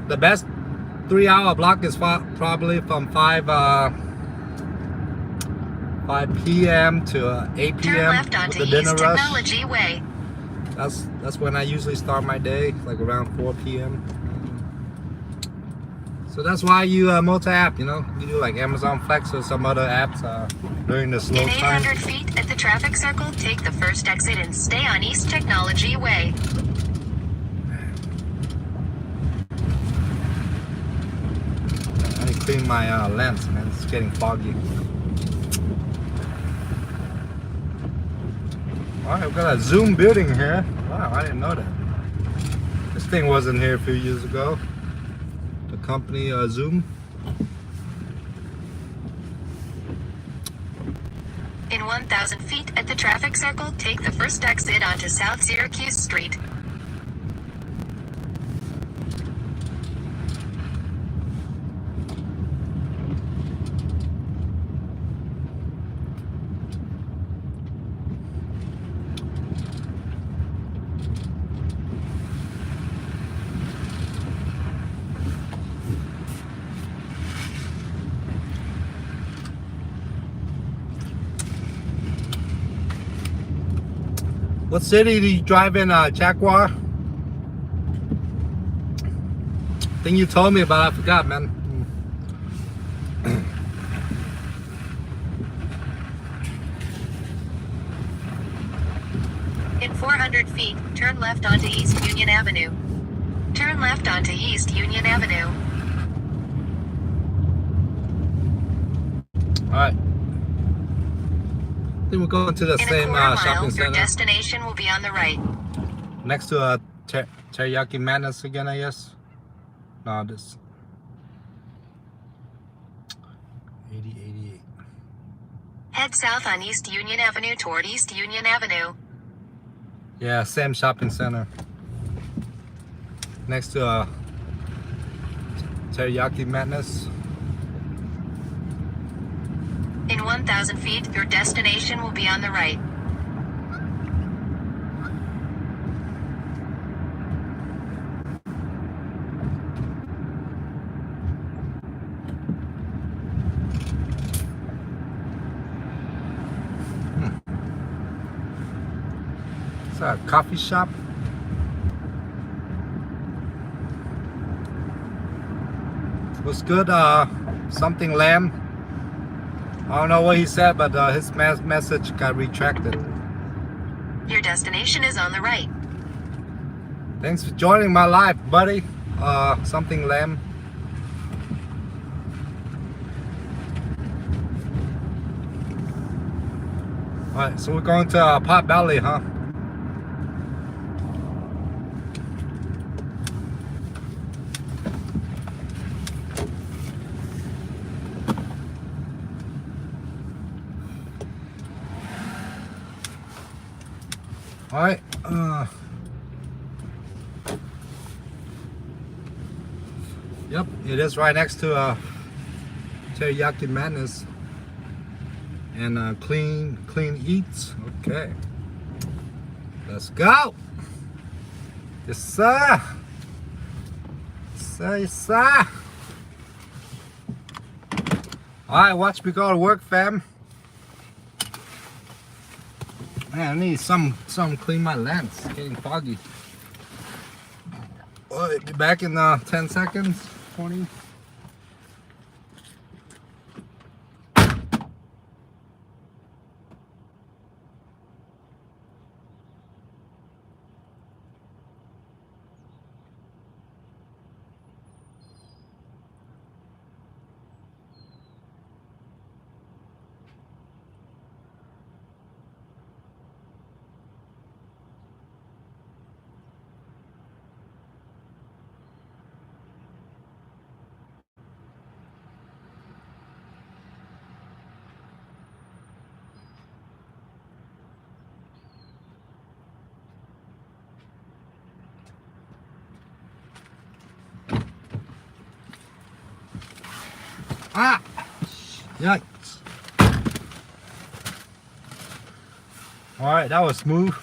The best 3-hour block is probably from 5 p.m. to 8 Turn p.m. left onto with the dinner East rush. Technology Way. That's when I usually start my day, like around 4 p.m. So that's why you multi-app, you know. You do like Amazon Flex or some other apps during the slow In time. 800 feet at the traffic circle, take the first exit and stay on East Technology Way. Let me clean my lens, man. It's getting foggy. Alright, we've got a Zoom building here. Wow, I didn't know that. This thing wasn't here a few years ago. The company Zoom. In 1,000 feet at the traffic circle, take the first exit onto South Syracuse Street. What city do you drive in, Jaguar? think you told me about. I forgot, man. In 400 feet, turn left onto East Union Avenue. Turn left onto East Union Avenue. All right. I think we're going to the In a same quarter shopping mile, your center. destination will be on the right. Next to Teriyaki Madness again, I guess. No, this 8088. Head south on East Union Avenue toward East Union Avenue. Yeah, same shopping center. Next to Teriyaki Madness. In 1,000 feet, your destination will be on the right. It's a coffee shop. What's good? Something lamb. I don't know what he said, but his message got retracted. Your destination is on the right. Thanks for joining my live, buddy. Something lamb. Alright, so we're going to Pot Belly, huh? Alright, yep, it is right next to Teriyaki Madness and Clean Eats. Okay, let's go. Yes sir. Yes sir. Alright, watch me go to work, fam. Man, I need some clean my lens. It's getting foggy. Alright, be back in 10 seconds, 20. Ah! Yikes. Alright, that was smooth.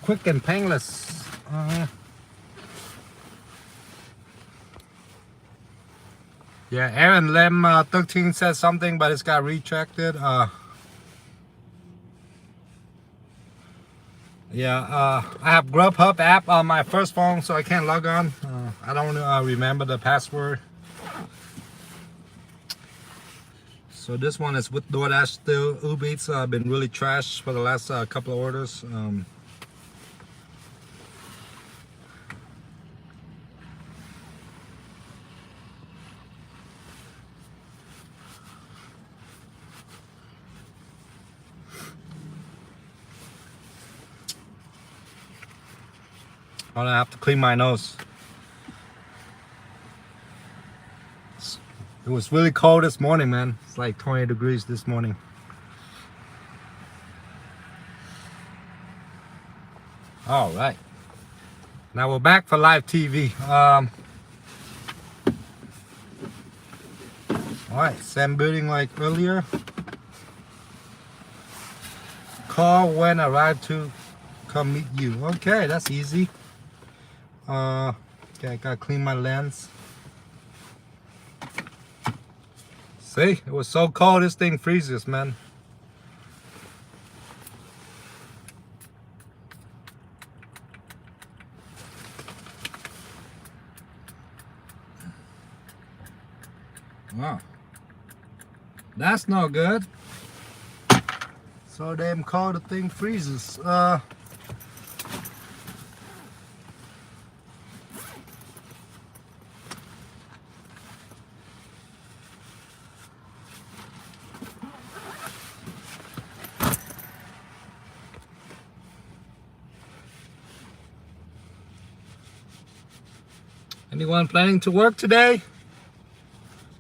Quick and painless. Yeah, Aaron Lem 13 said something, but it's got retracted. Yeah, I have Grubhub app on my first phone, so I can't log on. I don't remember the password. So this one is with DoorDash still. Uber Eats been really trash for the last couple of orders. I have to clean my nose. It was really cold this morning, man. It's like 20 degrees this morning. All right. Now we're back for live TV. All right, same building like earlier. Call when arrived to come meet you. Okay, that's easy. Okay, I gotta clean my lens. See, it was so cold, this thing freezes, man. Wow. That's not good. So damn cold, the thing freezes. Anyone planning to work today?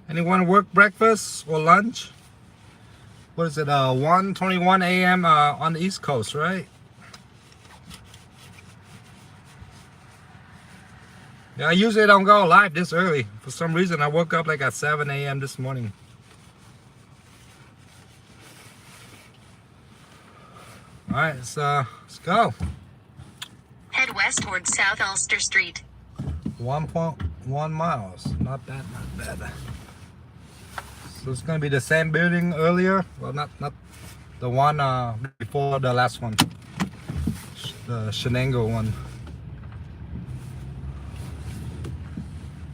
Anyone work breakfast or lunch? What is it, 1:21 a.m. On the East Coast, right? Yeah, I usually don't go live this early. For some reason, I woke up like at 7 a.m. this morning. All right, let's go. Head west towards South Ulster Street. 1.1 miles. Not bad, not bad. So it's gonna be the same building earlier. Well, not the one before the last one. The Shenango one.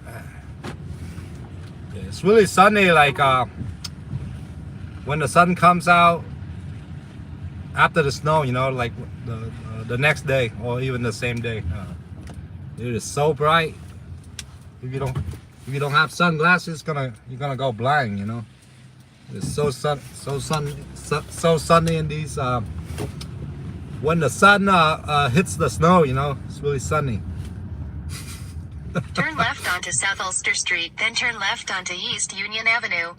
Yeah, it's really sunny. Like when the sun comes out after the snow, you know, like the next day or even the same day. It is so bright. If you don't have sunglasses, you're gonna go blind. You know, it's so sunny in these. When the sun hits the snow, you know, it's really sunny. Turn left onto South Ulster Street, then turn left onto East Union Avenue.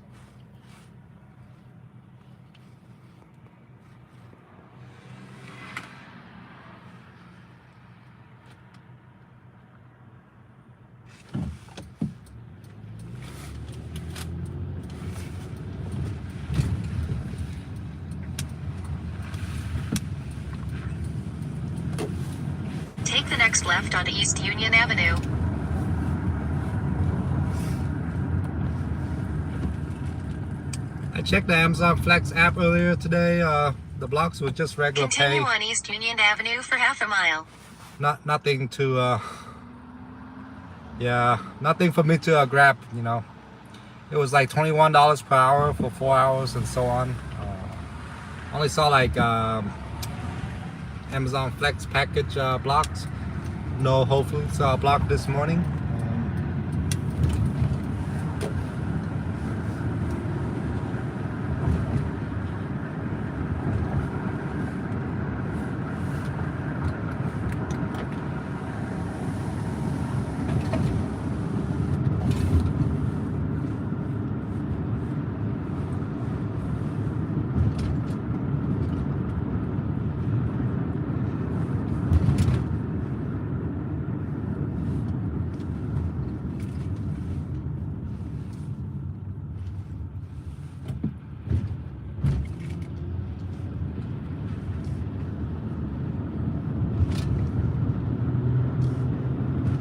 Take the next left onto East Union Avenue. I checked the Amazon Flex app earlier today. The blocks were just regular Continue pay. on East Union Avenue for half a mile. Nothing to nothing for me to grab. You know, it was like $21 per hour for 4 hours and so on. Only saw like Amazon Flex package blocks. No Whole Foods block this morning.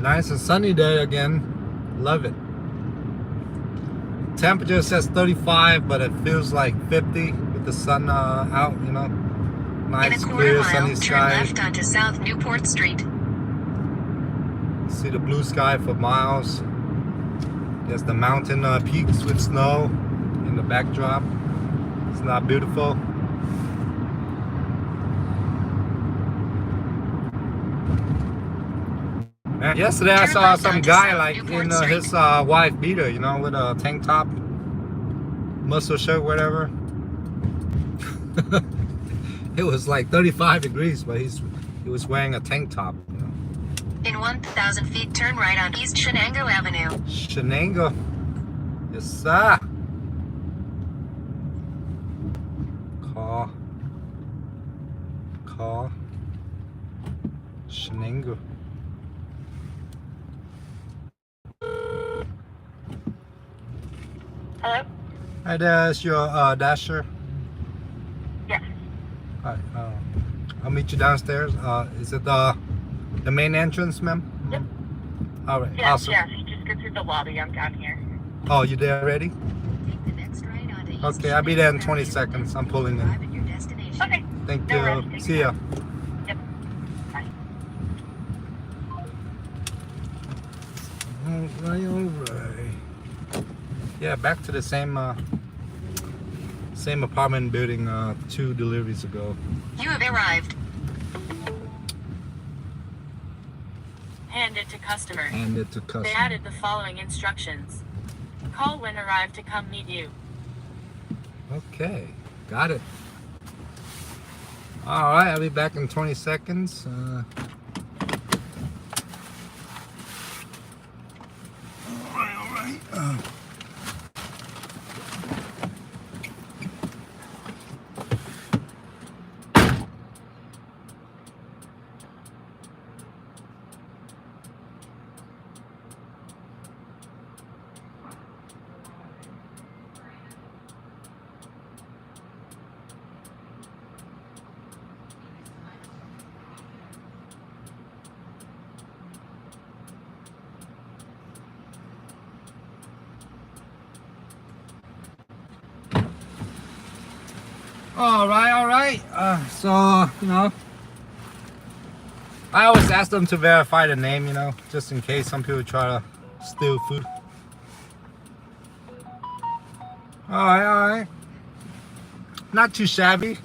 Nice and sunny day again. Love it. Temperature says 35, but it feels like 50 with the sun out, you know. Nice, In a quarter clear, mile, sunny turn sky. left onto South Newport Street. See the blue sky for miles. There's the mountain peaks with snow in the backdrop. It's not beautiful. And yesterday I Turn saw left some onto guy South like Newport in Street. his wife beater, you know, with a tank top, muscle shirt, whatever. It was like 35 degrees, but he was wearing a tank top. You know. In 1,000 feet, turn right on East Shenango Avenue. Shenango, yes sir. Call. Shenango. Hello? Hi there, it's your Dasher. Yes. Hi, I'll meet you downstairs. Is it the main entrance, ma'am? Yep. All right, Yes, awesome. yes. You just go through the lobby. I'm down here. Oh, you there already? Take the next right onto East Okay, I'll be there in 20 Shenango Avenue, seconds. I'm pulling arrive in. at your destination. Okay. Thank No you. rush, take See your ya. Yep. Bye. All right. Yeah, back to the same apartment building 2 deliveries ago. You have arrived. Hand it to customer. And it to customer. They added the following instructions. Call when arrived to come meet you. Okay, got it. All right, I'll be back in 20 seconds. All right. All right. So, you know, I always ask them to verify the name, you know, just in case some people try to steal food. All right. Not too shabby.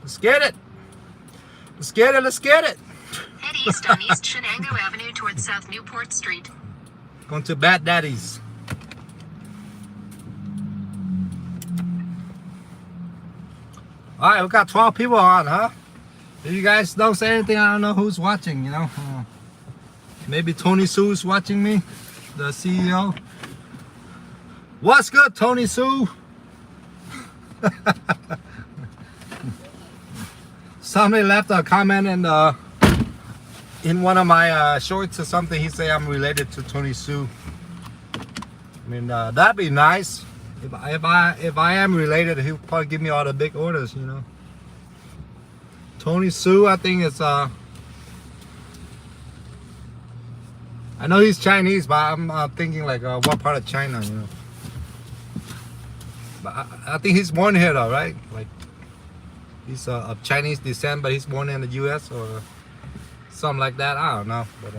Let's get it. Head east on East Shenango Avenue towards South Newport Street. Going to Bad Daddy's. All right, we got 12 people on, huh? If you guys don't say anything, I don't know who's watching, you know. Maybe Tony Sue's watching me, the CEO. What's good, Tony Sue? Somebody left a comment in one of my shorts or something. He said I'm related to Tony Sue. I mean, that'd be nice. If I am related, he'll probably give me all the big orders, you know. Tony Sue, I think it's I know he's Chinese, but I'm thinking like what part of China, you know. But I think he's born here though, right? Like he's of Chinese descent, but he's born in the U.S. or something like that. I don't know, but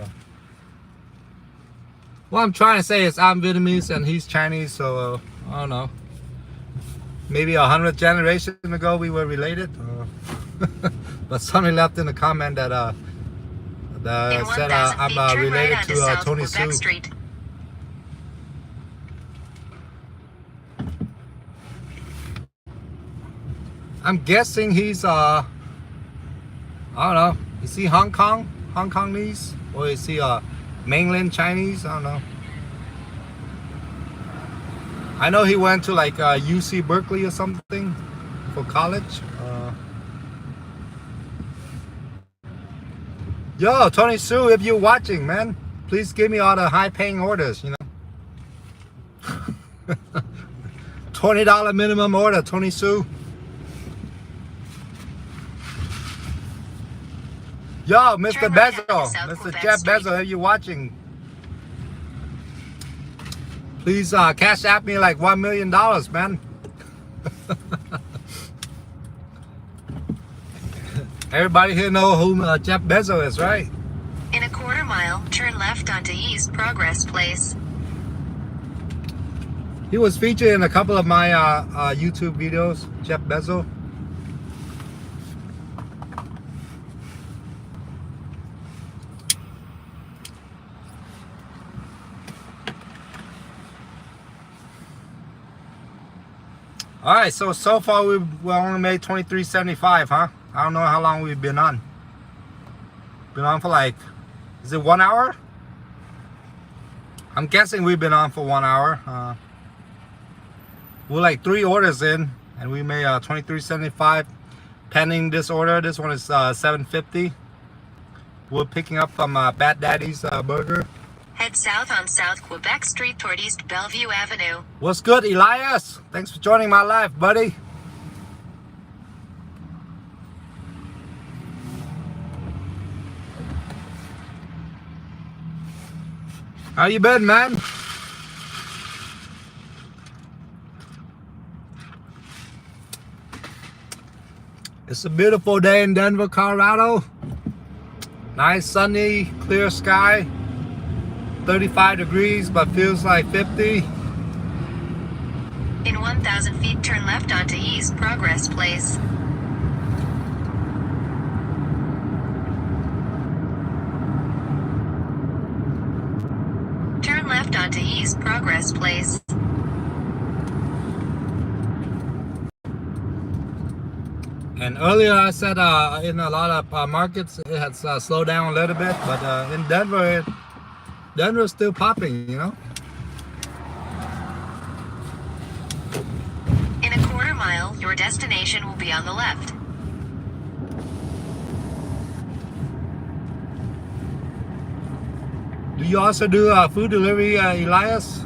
what I'm trying to say is I'm Vietnamese and he's Chinese, so I don't know. Maybe 100 generations ago we were related. But somebody left in a comment that said I'm related to Tony Sue. Street. I'm guessing he's I don't know. Is he Hong Kongese, or is he mainland Chinese? I don't know. I know he went to like UC Berkeley or something for college. Yo, Tony Sue, if you're watching, man, please give me all the high-paying orders, you know. $20 minimum order, Tony Sue. Yo, Mr. Bezos, Mr. Jeff Bezos, if you're watching, please cash app me like $1 million, man. Everybody here know who Jeff Bezos is, right? In a quarter mile, turn left onto East Progress Place. He was featured in a couple of my YouTube videos, Jeff Bezos. All right, so far we only made $23.75, huh? I don't know how long we've been on. Been on for like, is it 1 hour? I'm guessing we've been on for 1 hour. We're like 3 orders in, and we made $23.75 pending this order. This one is $7.50. We're picking up from Bad Daddy's Burger. Head south on South Quebec Street toward East Bellevue Avenue. What's good, Elias? Thanks for joining my live, buddy. How you been, man? It's a beautiful day in Denver, Colorado. Nice, sunny, clear sky. 35 degrees, but feels like 50. In 1,000 feet, turn left onto East Progress Place. Turn left onto East Progress Place. And earlier I said in a lot of markets it has slowed down a little bit, but in Denver, Denver's still popping, you know. In a quarter mile, your destination will be on the left. Do you also do food delivery, Elias?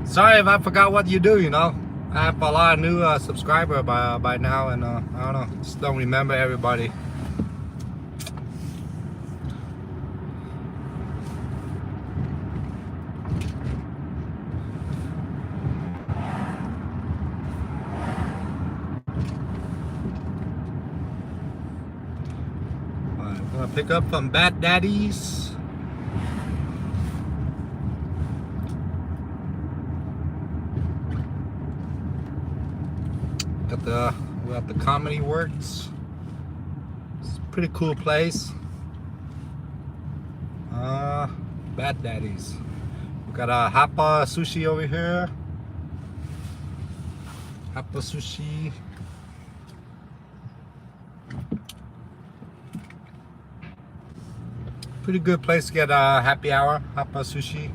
Sorry if I forgot what you do, you know. I have a lot of new subscribers by now, and I don't know, just don't remember everybody. Alright, I'm gonna pick up from Bat Daddy's. We're at the Comedy Works. It's a pretty cool place. Bad Daddy's. We got a Hapa Sushi over here. Hapa Sushi. Pretty good place to get a happy hour. Hapa Sushi.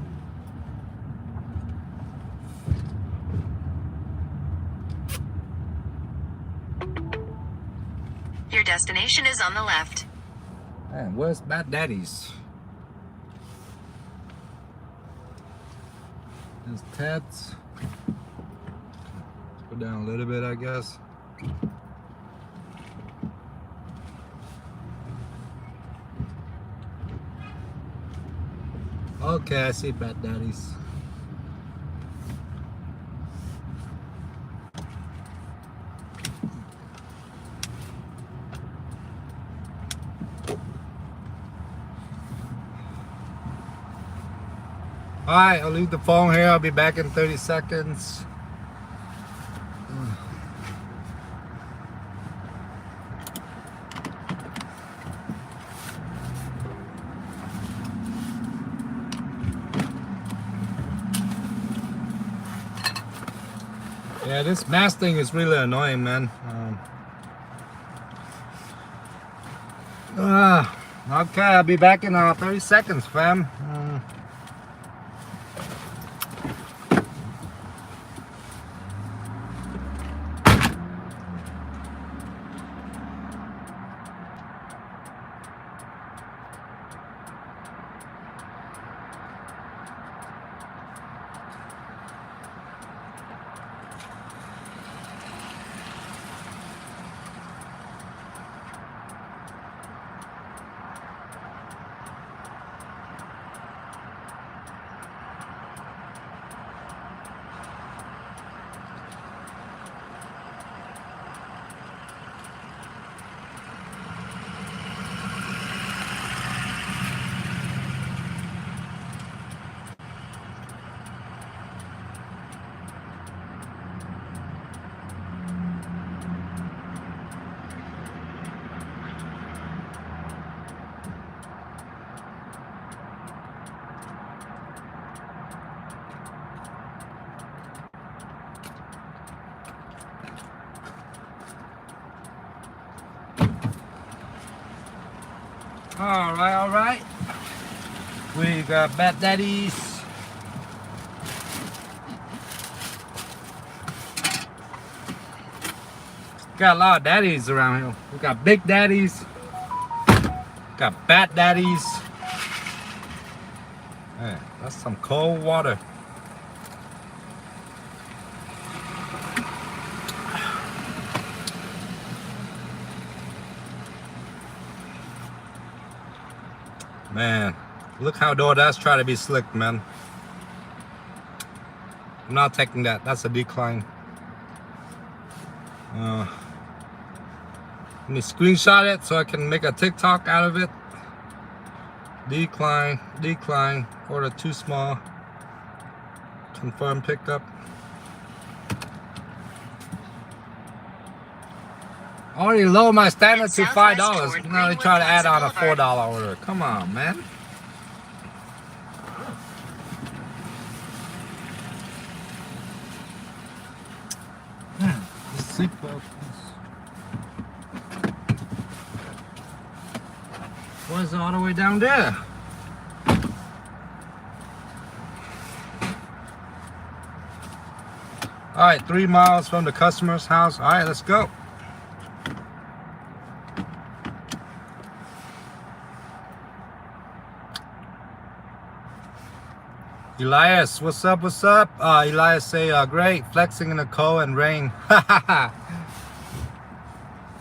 Your destination is on the left. Man, where's Bad Daddy's? There's Ted's. Let's go down a little bit, I guess. Okay, I see Bad Daddy's. Alright, I'll leave the phone here. I'll be back in 30 seconds. Yeah, this mask thing is really annoying, man. Okay, I'll be back in 30 seconds, fam. All right. We got Bat Daddy's. Got a lot of daddies around here. We got Big Daddies. Got Bat Daddies. Man, that's some cold water. Man, look how DoorDash try to be slick, man. I'm not taking that. That's a decline. Let me screenshot it so I can make a TikTok out of it. Decline, decline. Order too small. Confirm pickup. Already lowered my standard to Southwest $5. toward Now they Greenwood try to add Plaza on a Boulevard. $4 order. Come on, man. The seatbelt why is it all the way down there? All right, 3 miles from the customer's house. All right, let's go. Elias, what's up? What's up? Elias say, great, flexing in the cold and rain. Are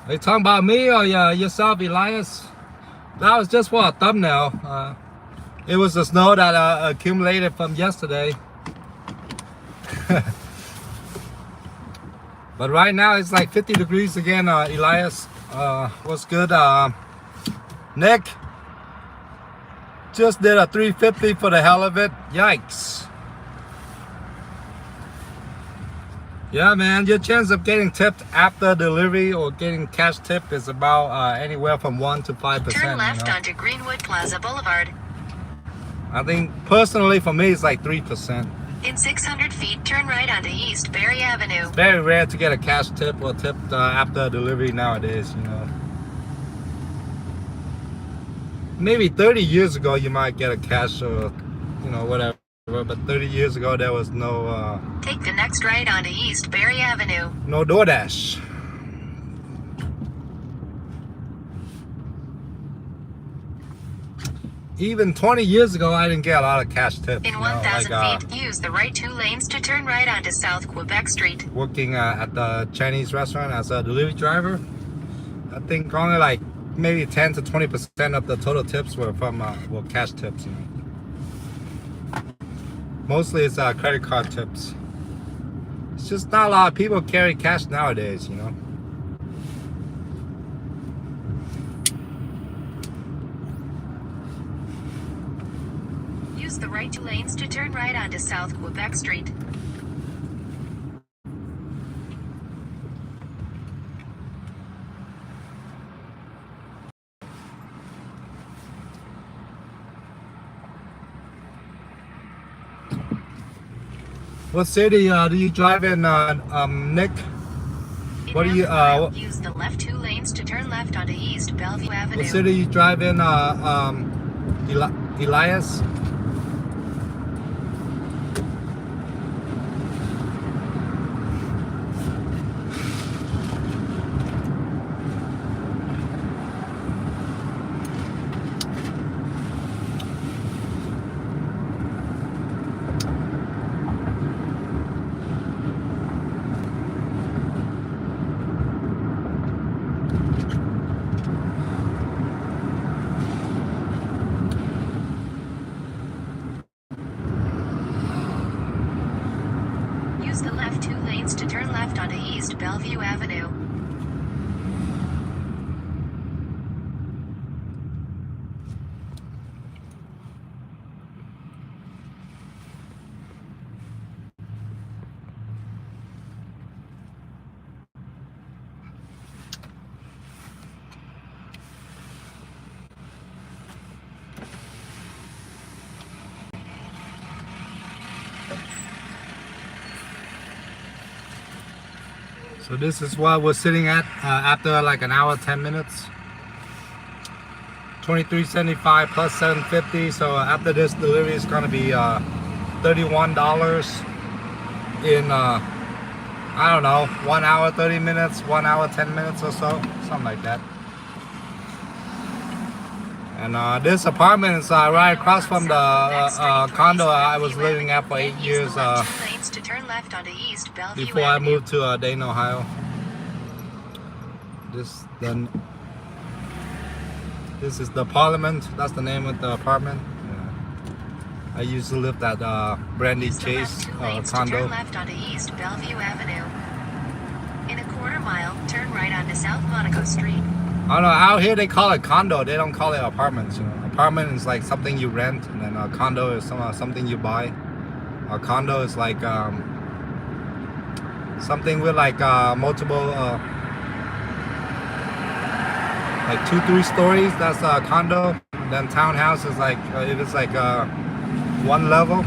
you talking about me or yourself, Elias? That was just for a thumbnail. It was the snow that accumulated from yesterday. But right now it's like 50 degrees again, Elias. What's good? Nick just did a 350 for the hell of it. Yikes. Yeah, man, your chance of getting tipped after delivery or getting cash tip is about anywhere from 1 to 5%. Turn left you know? onto Greenwood Plaza Boulevard. I think personally for me it's like 3%. In 600 feet, turn right onto East Berry Avenue. Very rare to get a cash tip or tip after delivery nowadays, you know. Maybe 30 years ago you might get a cash or, you know, whatever. But 30 years ago there was no Take the next right onto East Berry Avenue. no DoorDash. Even 20 years ago I didn't get a lot of cash tips. In you know, 1,000 like, feet, use the right 2 lanes to turn right onto South Quebec Street. working at the Chinese restaurant as a delivery driver, I think only like maybe 10 to 20% of the total tips were from cash tips. You know, mostly it's credit card tips. It's just not a lot of people carry cash nowadays. You know. Use the right 2 lanes to turn right onto South Quebec Street. What city do you drive in, Nick? In What do you, half a mile, what- use the left 2 lanes to turn left onto East Bellevue Avenue. What city you drive in, Elias? Use the left 2 lanes to turn left onto East Bellevue Avenue. So this is what we're sitting at after like an hour, 10 minutes. $23.75 plus $7.50. So after this delivery is gonna be $31 in I don't know, 1 hour 30 minutes, 1 hour 10 minutes or so, something like that. And this apartment is right across from the condo I was living at for 8 years before I moved to Dayton, Ohio. This is the Parliament. That's the name of the apartment. Yeah. I used to live at Brandy Chase condo. Turn left onto East Bellevue Avenue. In a quarter mile, turn right onto South Monaco Street. I don't know, out here they call it condo, they don't call it apartments, you know. Apartment is like something you rent, and then a condo is something you buy. A condo is like something with like multiple like 2-3 stories. That's a condo. Then townhouse is like it is like one level.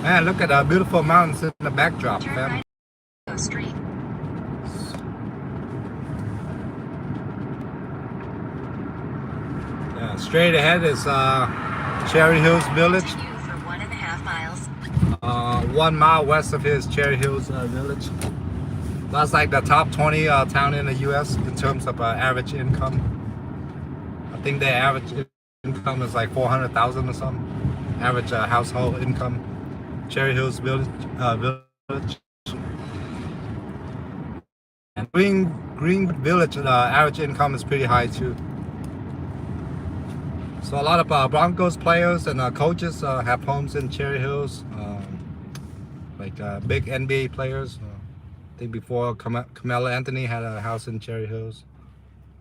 Man, look at the beautiful mountains in the backdrop, Turn man. right on Street. Yeah, straight ahead is Cherry Hills Village. Continue for 1.5 miles. 1 mile west of here is Cherry Hills Village. That's like the top 20 town in the U.S. in terms of average income. I think their average income is like 400,000 or something. Average household income. Cherry Hills Village. And Green Village, average income is pretty high too. So a lot of Broncos players and coaches have homes in Cherry Hills. Like big NBA players. I think before Carmelo Anthony had a house in Cherry Hills.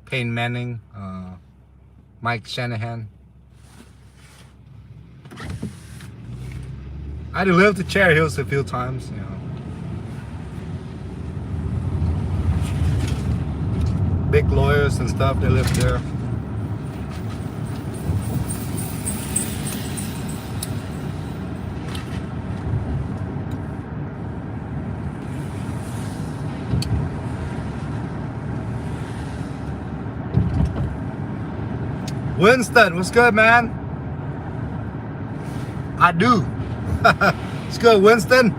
Peyton Manning, Mike Shanahan. I lived in Cherry Hills a few times, you know. Big lawyers and stuff, they live there. Winston, what's good, man? I do. It's good, Winston.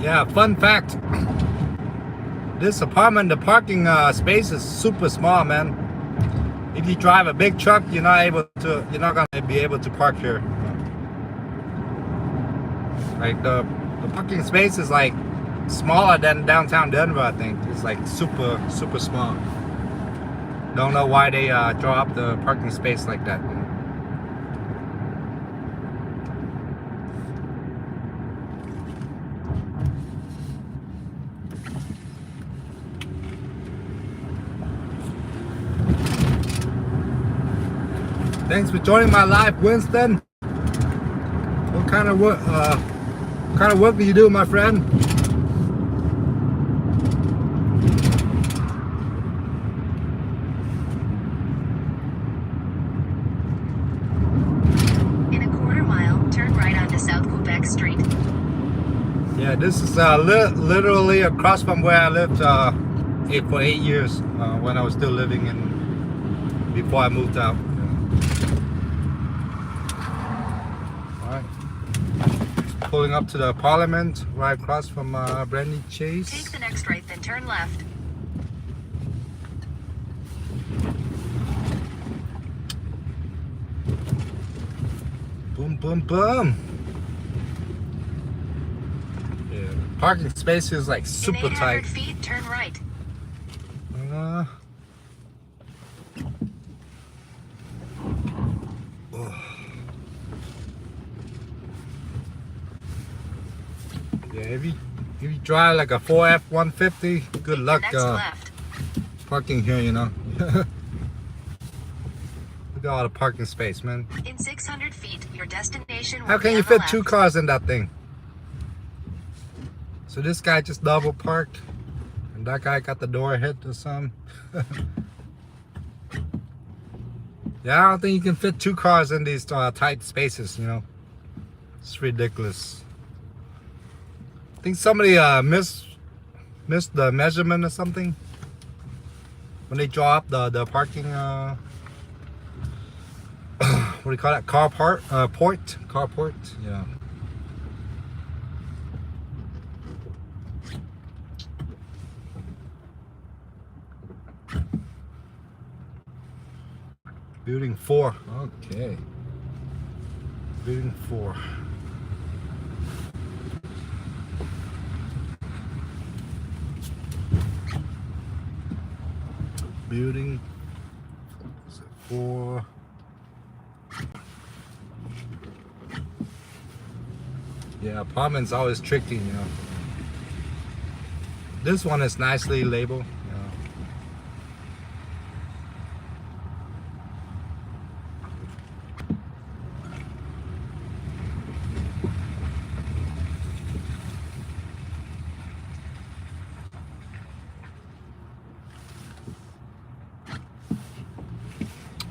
Yeah, fun fact. This apartment, the parking space is super small, man. If you drive a big truck, you're not gonna be able to park here. Like the parking space is like smaller than downtown Denver, I think. It's like super small. Don't know why they draw up the parking space like that. Thanks for joining my live, Winston. What kind of work do you do, my friend? In a 1/4 mile, turn right onto South Quebec Street. Yeah, this is literally across from where I lived for 8 years when I was still living in before I moved out. Pulling up to the Parliament, right across from Brandy Chase. Take the next right, then turn left. Boom, boom, boom. Yeah, parking space is like super In 800 tight. feet, turn right. Yeah, if you drive like a 4F 150, good Take luck the next left. parking here, you know. Look at all the parking space, man. In 600 feet, your destination will How can be you on the fit 2 left. cars in that thing? So this guy just double parked, and that guy got the door hit or something. Yeah, I don't think you can fit 2 cars in these tight spaces, you know. It's ridiculous. I think somebody missed the measurement or something when they draw up the parking. What do you call that? Carport. Yeah. Building 4. Okay. Building 4. building. Is it 4? Yeah, apartment's always tricky, you know. This one is nicely labeled. You know.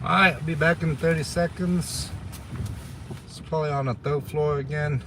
Alright, I'll be back in 30 seconds. It's probably on the 3rd floor again.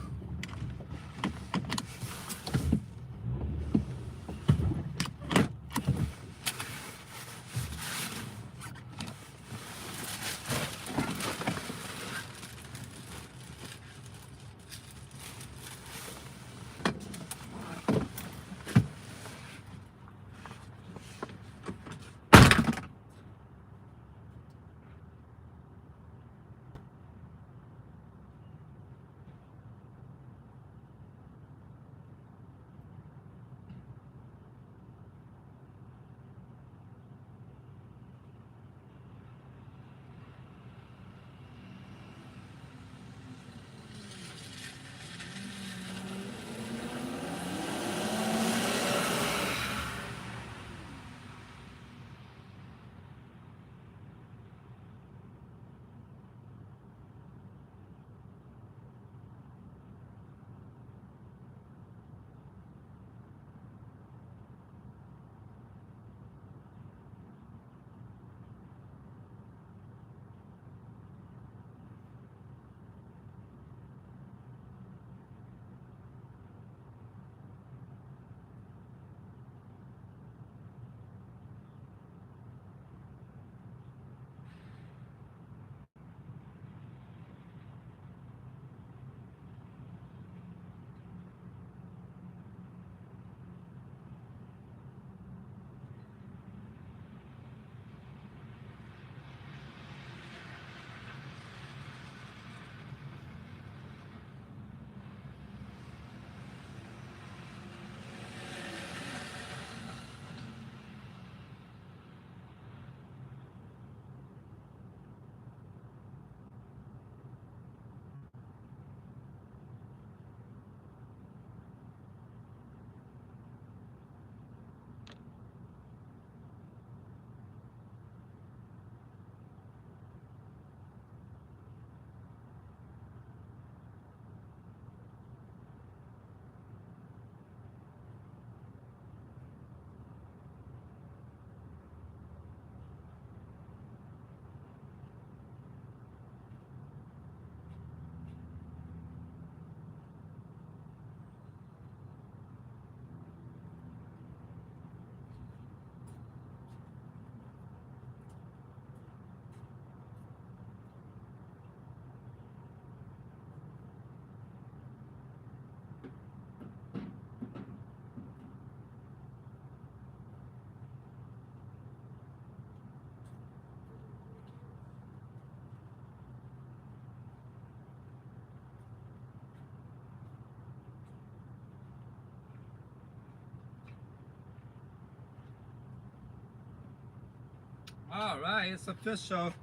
Alright, it's official.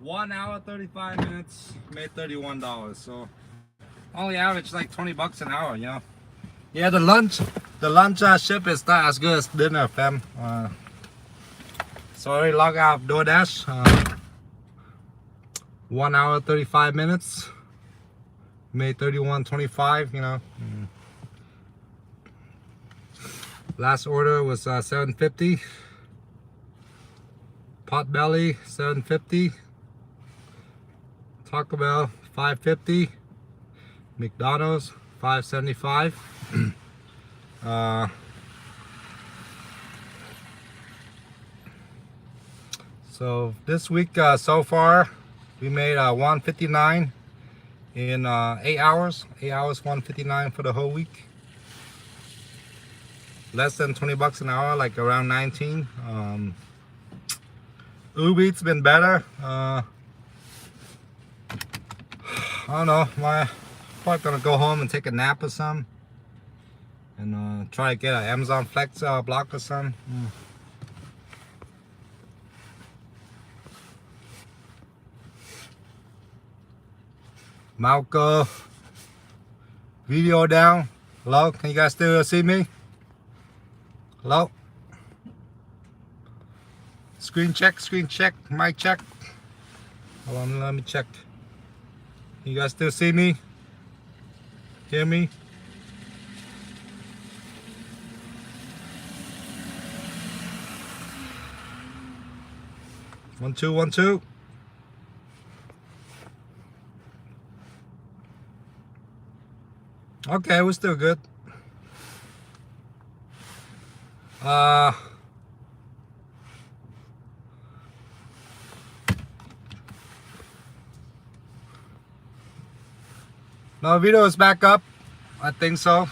1 hour 35 minutes, made $31. So only average like 20 bucks an hour, you know. Yeah, the lunch ship is not as good as dinner, fam. So I already logged out of DoorDash. 1 hour 35 minutes, made $31.25, you know. Last order was $7.50. Potbelly $7.50. Taco Bell $5.50. McDonald's $5.75. So this week so far we made $159 in 8 hours. 8 hours, $159 for the whole week. Less than 20 bucks an hour, like around 19. Uber Eats been better. I don't know. My probably gonna go home and take a nap or something, and try to get an Amazon Flex block or something. Malco. Video down. Hello, can you guys still see me? Hello? Screen check, mic check. Hold on, let me check. You guys still see me? Hear me? One, two, 1, 2. Okay, we're still good. No, video is back up. I think so.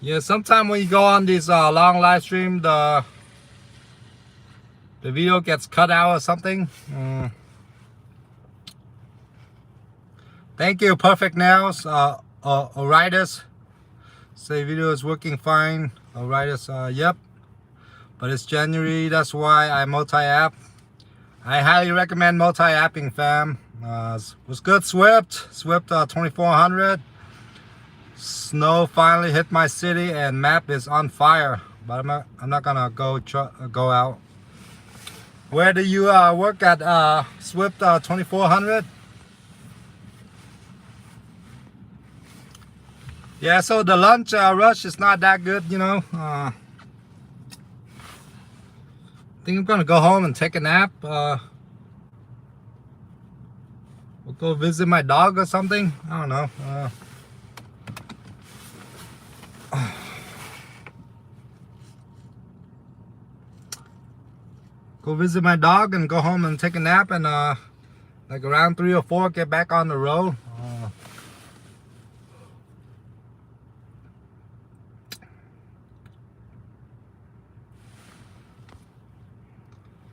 Yeah, sometime when you go on these long live stream, the video gets cut out or something. Thank you, Perfect Nails. Oritis. Say video is working fine. Oritis, yep. But it's January, that's why I multi-app. I highly recommend multi-apping, fam. Was good, Swift 2400. Snow finally hit my city and map is on fire. But I'm not gonna go out. Where do you work at, Swift 2400? Yeah, so the lunch rush is not that good, you know. I think I'm gonna go home and take a nap. We'll go visit my dog or something. I don't know. Go visit my dog and go home and take a nap and like around 3 or 4 get back on the road.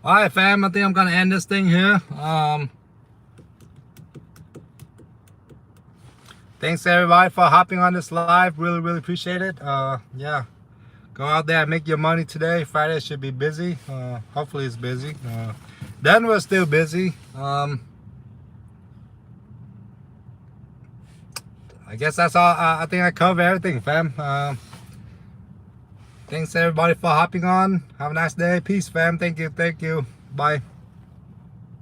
Alright, fam, I think I'm gonna end this thing here. Thanks everybody for hopping on this live. Really appreciate it. Yeah, go out there and make your money today. Friday should be busy. Hopefully it's busy. Denver's still busy. I guess that's all. I think I covered everything, fam. Thanks everybody for hopping on. Have a nice day. Peace, fam. Thank you. Bye.